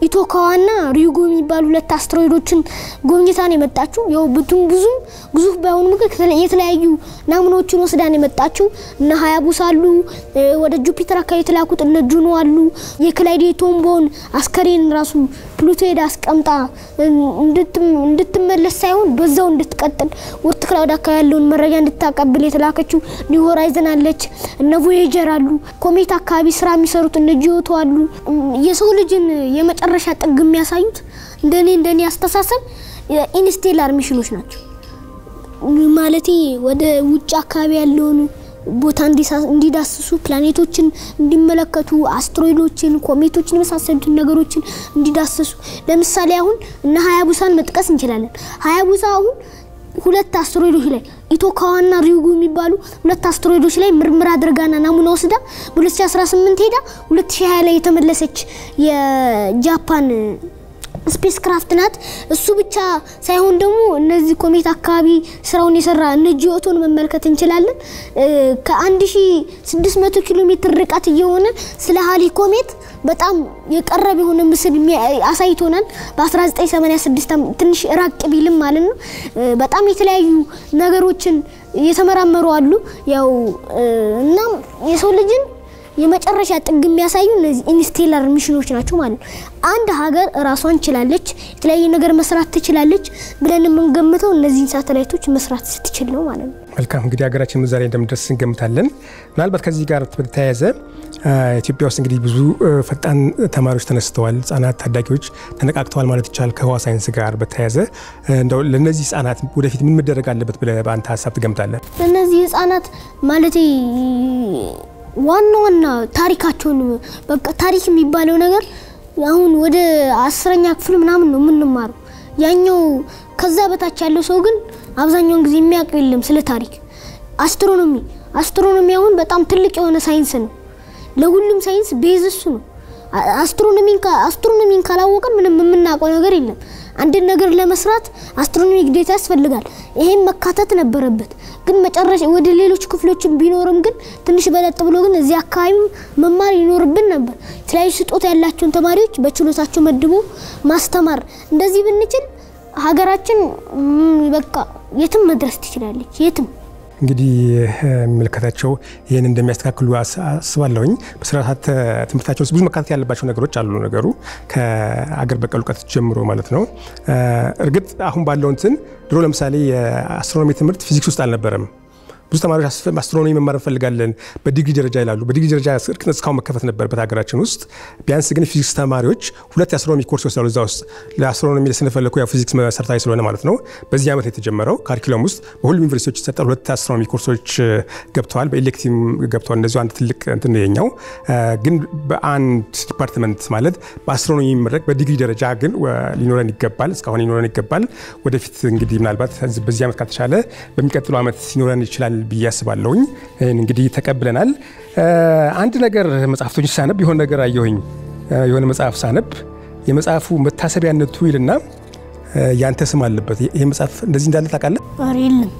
ኢቶካዋና ሪዩጎ የሚባሉ ሁለት አስትሮይዶችን ጎብኝታን የመጣችው ያው ብዙም ግዙፍ ባይሆኑ ምክር የተለያዩ ናሙናዎችን ወስዳን የመጣችው እና ሃያቡሳ አሉ ወደ ጁፒተር አካባቢ የተላኩት እነ ጁኖ አሉ የክላይዴ ቶምቦን አስከሬን ራሱ ፕሉቶ ሄዳ አስቀምጣ እንድትመለስ ሳይሆን በዛው እንድትቀጥል ወርት ክላውድ አካባቢ ያለውን መረጃ እንድታቀብል የተላከችው ኒው ሆራይዘን አለች እነ ቮያጀር አሉ ኮሜት አካባቢ ስራ የሚሰሩት እነ ጂኦቶ አሉ የሰው ልጅን የመጨረሻ ጥግ የሚያሳዩት እንደኔ አስተሳሰብ ኢንስቴላር ሚሽኖች ናቸው ማለቴ ወደ ውጭ አካባቢ ያለውን ቦታ እንዲዳስሱ ፕላኔቶችን እንዲመለከቱ አስትሮይዶችን ኮሜቶችን መሳሰሉት ነገሮችን እንዲዳስሱ ለምሳሌ አሁን እና ሃያቡሳን መጥቀስ እንችላለን ሃያቡሳ አሁን ሁለት አስትሮይዶች ላይ ኢቶካዋና ሪዩጎ የሚባሉ ሁለት አስትሮይዶች ላይ ምርምር አድርጋና ናሙና ወስዳ በ2018 ሄዳ 2020 ላይ የተመለሰች የጃፓን ስፔስ ክራፍት ናት እሱ ብቻ ሳይሆን ደግሞ እነዚህ ኮሜት አካባቢ ስራውን የሰራ እነ ጂኦቶን መመልከት እንችላለን ከ1600 ኪሎ ሜትር ርቀት እየሆነ ስለ ሃሊ ኮሜት በጣም የቀረበ የሆነ ምስል አሳይቶናል በ1986 ትንሽ ራቅ ቢልም ማለት ነው በጣም የተለያዩ ነገሮችን የተመራመሩ አሉ ያው እና የሰው ልጅን የመጨረሻ ጥግ የሚያሳዩ እነዚህ ኢንስቴላር ሚሽኖች ናቸው ማለት ነው አንድ ሀገር ራሷን ችላለች የተለያየ ነገር መስራት ትችላለች ብለን የምንገምተው እነዚህን ሳተላይቶች መስራት ስትችል ነው ማለት ነው መልካም እንግዲህ ሀገራችን ዛሬ እንደምደርስ እንገምታለን ምናልባት ከዚህ ጋር በተያያዘ ኢትዮጵያ ውስጥ እንግዲህ ብዙ ፈጣን ተማሪዎች ተነስተዋል ህጻናት ታዳጊዎች ተነቃቅተዋል ማለት ይቻላል ከህዋ ሳይንስ ጋር በተያያዘ እንደው ለነዚህ ህጻናት ወደፊት ምን መደረግ አለበት ብለህ በአንተ ሐሳብ ትገምታለህ ለነዚህ ህጻናት ማለት ዋና ታሪካቸውን በቃ ታሪክ የሚባለው ነገር አሁን ወደ 10ኛ ክፍል ምናምን ነው የምንማረው ያኛው ከዛ በታች ያለው ሰው ግን አብዛኛውን ጊዜ የሚያውቀው የለም ስለ ታሪክ አስትሮኖሚ አሁን በጣም ትልቅ የሆነ ሳይንስ ነው ለሁሉም ሳይንስ ቤዝ እሱ ነው አስትሮኖሚን ካላወቀን ምንም የምናውቀው ነገር የለም አንድ ነገር ለመስራት አስትሮኖሚ ግዴታ ያስፈልጋል ይሄን መካተት ነበረበት ግን መጨረሻ ወደ ሌሎች ክፍሎችን ቢኖርም ግን ትንሽ በለጥ ብሎ ግን እዚህ አካባቢ መማር ይኖርብን ነበር ስለዚህ ስጦታ ያላቸውን ተማሪዎች በችሎታቸው መድቦ ማስተማር እንደዚህ ብንችል ሀገራችን በቃ የትም መድረስ ትችላለች የትም እንግዲህ መልከታቸው ይሄን እንደሚያስተካክሉ አስባለሁኝ በስርዓተ ትምህርታቸው ብዙ መካተት ያለባቸው ነገሮች አሉ ነገሩ ከአገር በቀል ዕውቀት ጀምሮ ማለት ነው እርግጥ አሁን ባለው እንትን ድሮ ለምሳሌ የአስትሮኖሚ ትምህርት ፊዚክስ ውስጥ አልነበረም ብዙ ተማሪዎች አስትሮኖሚ መማር ፈልጋለን በዲግሪ ደረጃ ይላሉ በዲግሪ ደረጃ እስካሁን መከፈት ነበርበት ሀገራችን ውስጥ ቢያንስ ግን ፊዚክስ ተማሪዎች ሁለት የአስትሮኖሚ ኮርስ ወስደው እዛ ውስጥ ለአስትሮኖሚ ለስነፈለኩ ያው ፊዚክስ መሰረታዊ ስለሆነ ማለት ነው በዚህ ዓመት የተጀመረው ካሪኩለም ውስጥ በሁሉም ዩኒቨርሲቲዎች ተሰጠው ሁለት አስትሮኖሚ ኮርሶች ገብተዋል በኤሌክቲቭ ገብተዋል እንደዚህ አንድ ትልቅ እንትን ነው የኛው ግን በአንድ ዲፓርትመንት ማለት በአስትሮኖሚ መድረክ በዲግሪ ደረጃ ግን ሊኖረን ይገባል እስካሁን ሊኖረን ይገባል ወደፊት እንግዲህ ምናልባት በዚህ ዓመት ከተቻለ በሚቀጥለው ዓመት ሊኖረን ይችላል ብያስባለሁኝ እንግዲህ ተቀብለናል አንድ ነገር መጽሐፍቶች ሳነብ የሆነ ነገር አየሁኝ የሆነ መጽሐፍ ሳነብ የመጽሐፉ መታሰቢያነቱ ይልና ያንተ ስም አለበት። ይሄ መጽሐፍ እንደዚህ እንዳለ ታውቃለህ? አረ የለም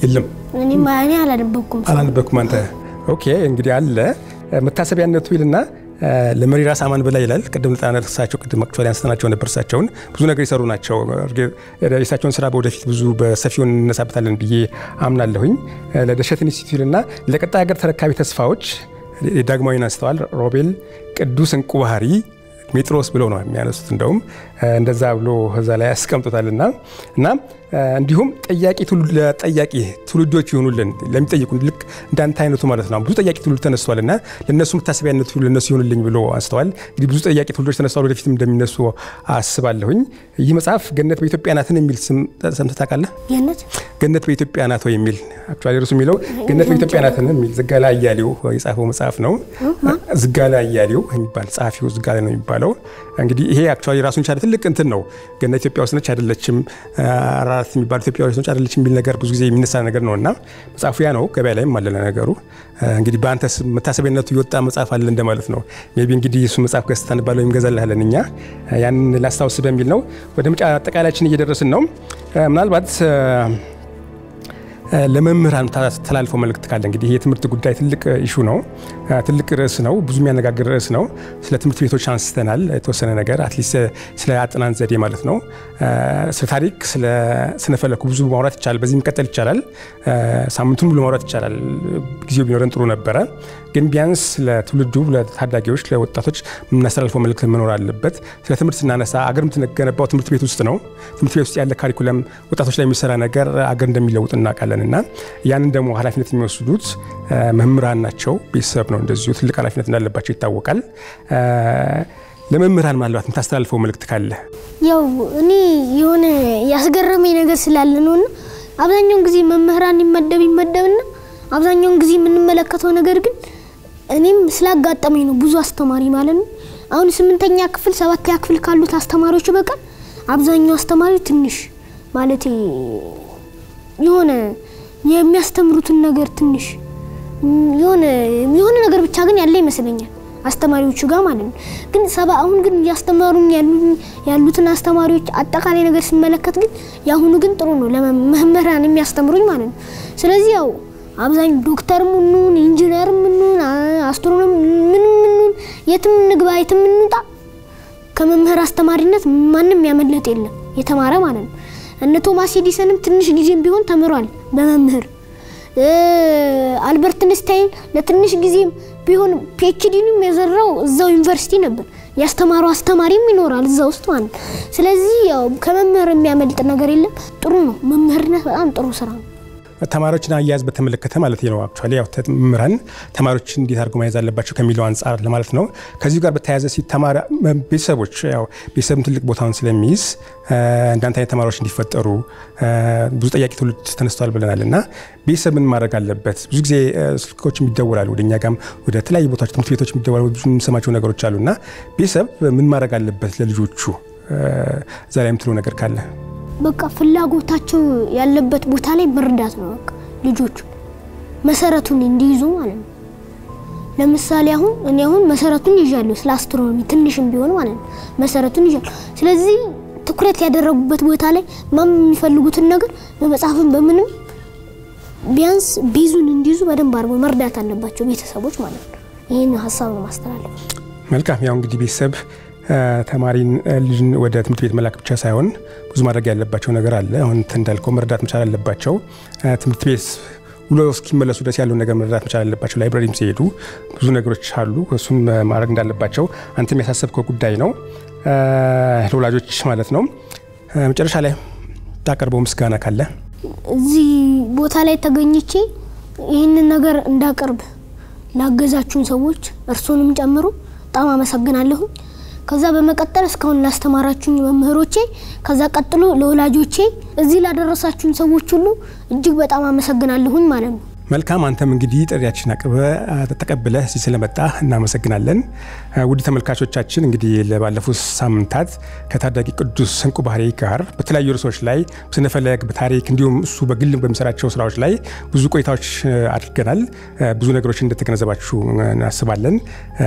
የለም። እኔ ማኔ አላነበብኩም አንተ። ኦኬ እንግዲህ አለ መታሰቢያነቱ ይልና ለመሪ ራስ አማን በላይ ይላል። ቅድም ለጣናልሳቸው ቅድም አክቹአሊ አንስተናቸው ነበር። እሳቸውን ብዙ ነገር ይሰሩ ናቸው። የእሳቸውን ስራ በወደፊት ብዙ በሰፊው እንነሳበታለን ብዬ አምናለሁኝ። ለደሸት ኢንስቲትዩት እና ለቀጣይ ሀገር ተረካቢ ተስፋዎች ዳግማዊን አንስተዋል። ሮቤል ቅዱስ እንቁ ባህሪ ሜትሮስ ብሎ ነው የሚያነሱት። እንደውም እንደዛ ብሎ እዛ ላይ ያስቀምጡታልና እና እንዲሁም ጠያቂ ትውልዶች ይሆኑልን ለሚጠይቁን ልክ እንዳንተ አይነቱ ማለት ነው። ብዙ ጠያቂ ትውልድ ተነስተዋልና ለነሱ መታሰቢያነቱ ለነሱ ይሆንልኝ ብሎ አንስተዋል። እንግዲህ ብዙ ጠያቂ ትውልዶች ተነስተዋል፣ ወደፊትም እንደሚነሱ አስባለሁኝ። ይህ መጽሐፍ ገነት በኢትዮጵያ ናትን የሚል ስም ሰምተህ ታውቃለህ? ገነት በኢትዮጵያ ናት ወይ የሚል አክቹአሊ ርዕሱ የሚለው ገነት በኢትዮጵያ ናትን የሚል ዝጋላ አያሌው የጻፈው መጽሐፍ ነው። ዝጋላ አያሌው የሚባል ጸሐፊው ዝጋላ ነው የሚባለው። እንግዲህ ይሄ አክቹአሊ ራሱን ቻለ ትልቅ እንትን ነው። ገነት ኢትዮጵያ ውስጥ ነች አይደለችም፣ አራት የሚባል ኢትዮጵያ ውስጥ ነች አይደለችም የሚል ነገር ብዙ ጊዜ የሚነሳ ነገር ነውና መጽሐፉ ያ ነው። ገበያ ላይም አለ ነገሩ። እንግዲህ በአንተ መታሰቢያነቱ የወጣ መጽሐፍ አለ እንደማለት ነው። ሜቢ እንግዲህ እሱ መጽሐፍ ገዝተህ ታነባለህ ወይም ገዛልሃለን እኛ ያን ላስታውስ በሚል ነው። ወደ መጨረሻ አጠቃላችን እየደረስን ነው። ምናልባት ለመምህራን ተላልፎ መልእክት ካለ እንግዲህ ይሄ የትምህርት ጉዳይ ትልቅ ኢሹ ነው፣ ትልቅ ርዕስ ነው፣ ብዙ የሚያነጋግር ርዕስ ነው። ስለ ትምህርት ቤቶች አንስተናል የተወሰነ ነገር አትሊስት ስለ አጥናን ዘዴ ማለት ነው። ስለ ታሪክ፣ ስለ ስነ ፈለክ ብዙ ማውራት ይቻላል። በዚህ መቀጠል ይቻላል። ሳምንቱን ሙሉ ማውራት ይቻላል። ጊዜው ቢኖረን ጥሩ ነበረ። ግን ቢያንስ ለትውልዱ ለታዳጊዎች ለወጣቶች የምናስተላልፈው መልእክት መኖር አለበት። ስለ ትምህርት ስናነሳ አገር የምትገነባው ትምህርት ቤት ውስጥ ነው። ትምህርት ቤት ውስጥ ያለ ካሪኩለም ወጣቶች ላይ የሚሰራ ነገር አገር እንደሚለውጥ እናውቃለን እና ያንን ደግሞ ኃላፊነት የሚወስዱት መምህራን ናቸው። ቤተሰብ ነው እንደዚሁ ትልቅ ኃላፊነት እንዳለባቸው ይታወቃል። ለመምህራን ማለት የምታስተላልፈው መልእክት ካለ? ያው እኔ የሆነ ያስገረመኝ ነገር ስላለ ነውና አብዛኛውን ጊዜ መምህራን ይመደብና አብዛኛውን ጊዜ የምንመለከተው ነገር ግን እኔም ስላጋጠመኝ ነው ብዙ አስተማሪ ማለት ነው። አሁን 8ኛ ክፍል 7ኛ ክፍል ካሉት አስተማሪዎች በቀር አብዛኛው አስተማሪ ትንሽ ማለት የሆነ የሚያስተምሩትን ነገር ትንሽ የሆነ ነገር ብቻ ግን ያለ ይመስለኛል አስተማሪዎቹ ጋር ማለት ነው። ግን አሁን ግን ያስተማሩን ያሉትን አስተማሪዎች አጠቃላይ ነገር ሲመለከት ግን ያሁኑ ግን ጥሩ ነው ለመምህራን የሚያስተምሩኝ ማለት ነው። ስለዚህ ያው አብዛኛው ዶክተር ምኑን ኢንጂነር ምኑን አስትሮኖም ምኑን የትም ንግባ የትም እንውጣ ከመምህር አስተማሪነት ማንም ያመለጥ የለም የተማረ ማለት ነው። እነ ቶማስ ኤዲሰንም ትንሽ ጊዜም ቢሆን ተምሯል በመምህር። አልበርት አንስታይን ለትንሽ ጊዜም ቢሆን ፒኤችዲንም የዘራው እዛው ዩኒቨርሲቲ ነበር። ያስተማረው አስተማሪም ይኖራል እዛው ውስጥ ማለት። ስለዚህ ያው ከመምህር የሚያመልጥ ነገር የለም። ጥሩ ነው መምህርነት በጣም ጥሩ ስራ ነው። ተማሪዎችን አያያዝ በተመለከተ ማለት ነው። አክቹአሊ ያው መምህራን ተማሪዎች እንዴት አድርገው መያዝ አለባቸው ከሚለው አንፃር ለማለት ነው። ከዚህ ጋር በተያያዘ ሲተማሪ ቤተሰቦች ያው ቤተሰብም ትልቅ ቦታውን ስለሚይዝ እንዳንተ አይነት ተማሪዎች እንዲፈጠሩ ብዙ ጠያቂ ትውልድ ተነስተዋል ብለናልና ቤተሰብ ምን ማድረግ አለበት? ብዙ ጊዜ ስልኮች ይደወላሉ ወደኛ ጋም ወደ ተለያዩ ቦታዎች ትምህርት ቤቶች ይደወላሉ፣ ብዙ የምንሰማቸው ነገሮች አሉና ቤተሰብ ምን ማድረግ አለበት ለልጆቹ? ዛሬ የምትለው ነገር ካለ? በቃ ፍላጎታቸው ያለበት ቦታ ላይ መርዳት ነው። በቃ ልጆቹ መሰረቱን እንዲይዙ ማለት ነው። ለምሳሌ እኔ መሰረቱን ይዣለሁ ስለ አስትሮኖሚ ትንሽም ቢሆን ማለት ነው መሰረቱን ይዣለሁ። ስለዚህ ትኩረት ያደረጉበት ቦታ ላይ የሚፈልጉትን ነገር በመጽሐፍም በምንም ቢያንስ ቢዙን እንዲይዙ በደንብ አድርገው መርዳት አለባቸው ቤተሰቦች ማለት ነው። ይሄን ሐሳብ ነው ማስተላለፍ። መልካም። ያው እንግዲህ ቤተሰብ ተማሪን ልጅን ወደ ትምህርት ቤት መላክ ብቻ ሳይሆን ብዙ ማድረግ ያለባቸው ነገር አለ። አሁን እንዳልከው መርዳት መቻል አለባቸው። ትምህርት ቤት ውሎ እስኪመለሱ ድረስ ያለው ነገር መርዳት መቻል አለባቸው። ላይብራሪም ሲሄዱ ብዙ ነገሮች አሉ፣ እሱን ማድረግ እንዳለባቸው አንተም ያሳሰብከው ጉዳይ ነው ለወላጆች ማለት ነው። መጨረሻ ላይ ታቀርበው ምስጋና ካለ? እዚህ ቦታ ላይ ተገኝቼ ይህንን ነገር እንዳቀርብ ላገዛችሁን ሰዎች እርሱንም ጨምሮ በጣም አመሰግናለሁ። ከዛ በመቀጠል እስካሁን ላስተማራችሁኝ መምህሮቼ፣ ከዛ ቀጥሎ ለወላጆቼ፣ እዚህ ላደረሳችሁን ሰዎች ሁሉ እጅግ በጣም አመሰግናለሁኝ ማለት ነው። መልካም አንተም እንግዲህ ጥሪያችን ተቀብለህ እዚህ ስለመጣ እናመሰግናለን። ውድ ተመልካቾቻችን እንግዲህ ለባለፉት ሳምንታት ከታዳጊ ቅዱስ እንቁ ባህሪ ጋር በተለያዩ ርዕሶች ላይ ስነፈለግ በታሪክ እንዲሁም እሱ በግል በሚሰራቸው ስራዎች ላይ ብዙ ቆይታዎች አድርገናል። ብዙ ነገሮችን እንደተገነዘባችሁ እናስባለን።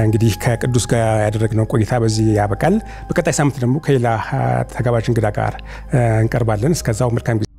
እንግዲህ ከቅዱስ ጋር ያደረግነው ቆይታ በዚህ ያበቃል። በቀጣይ ሳምንት ደግሞ ከሌላ ተጋባዥ እንግዳ ጋር እንቀርባለን። እስከዛው መልካም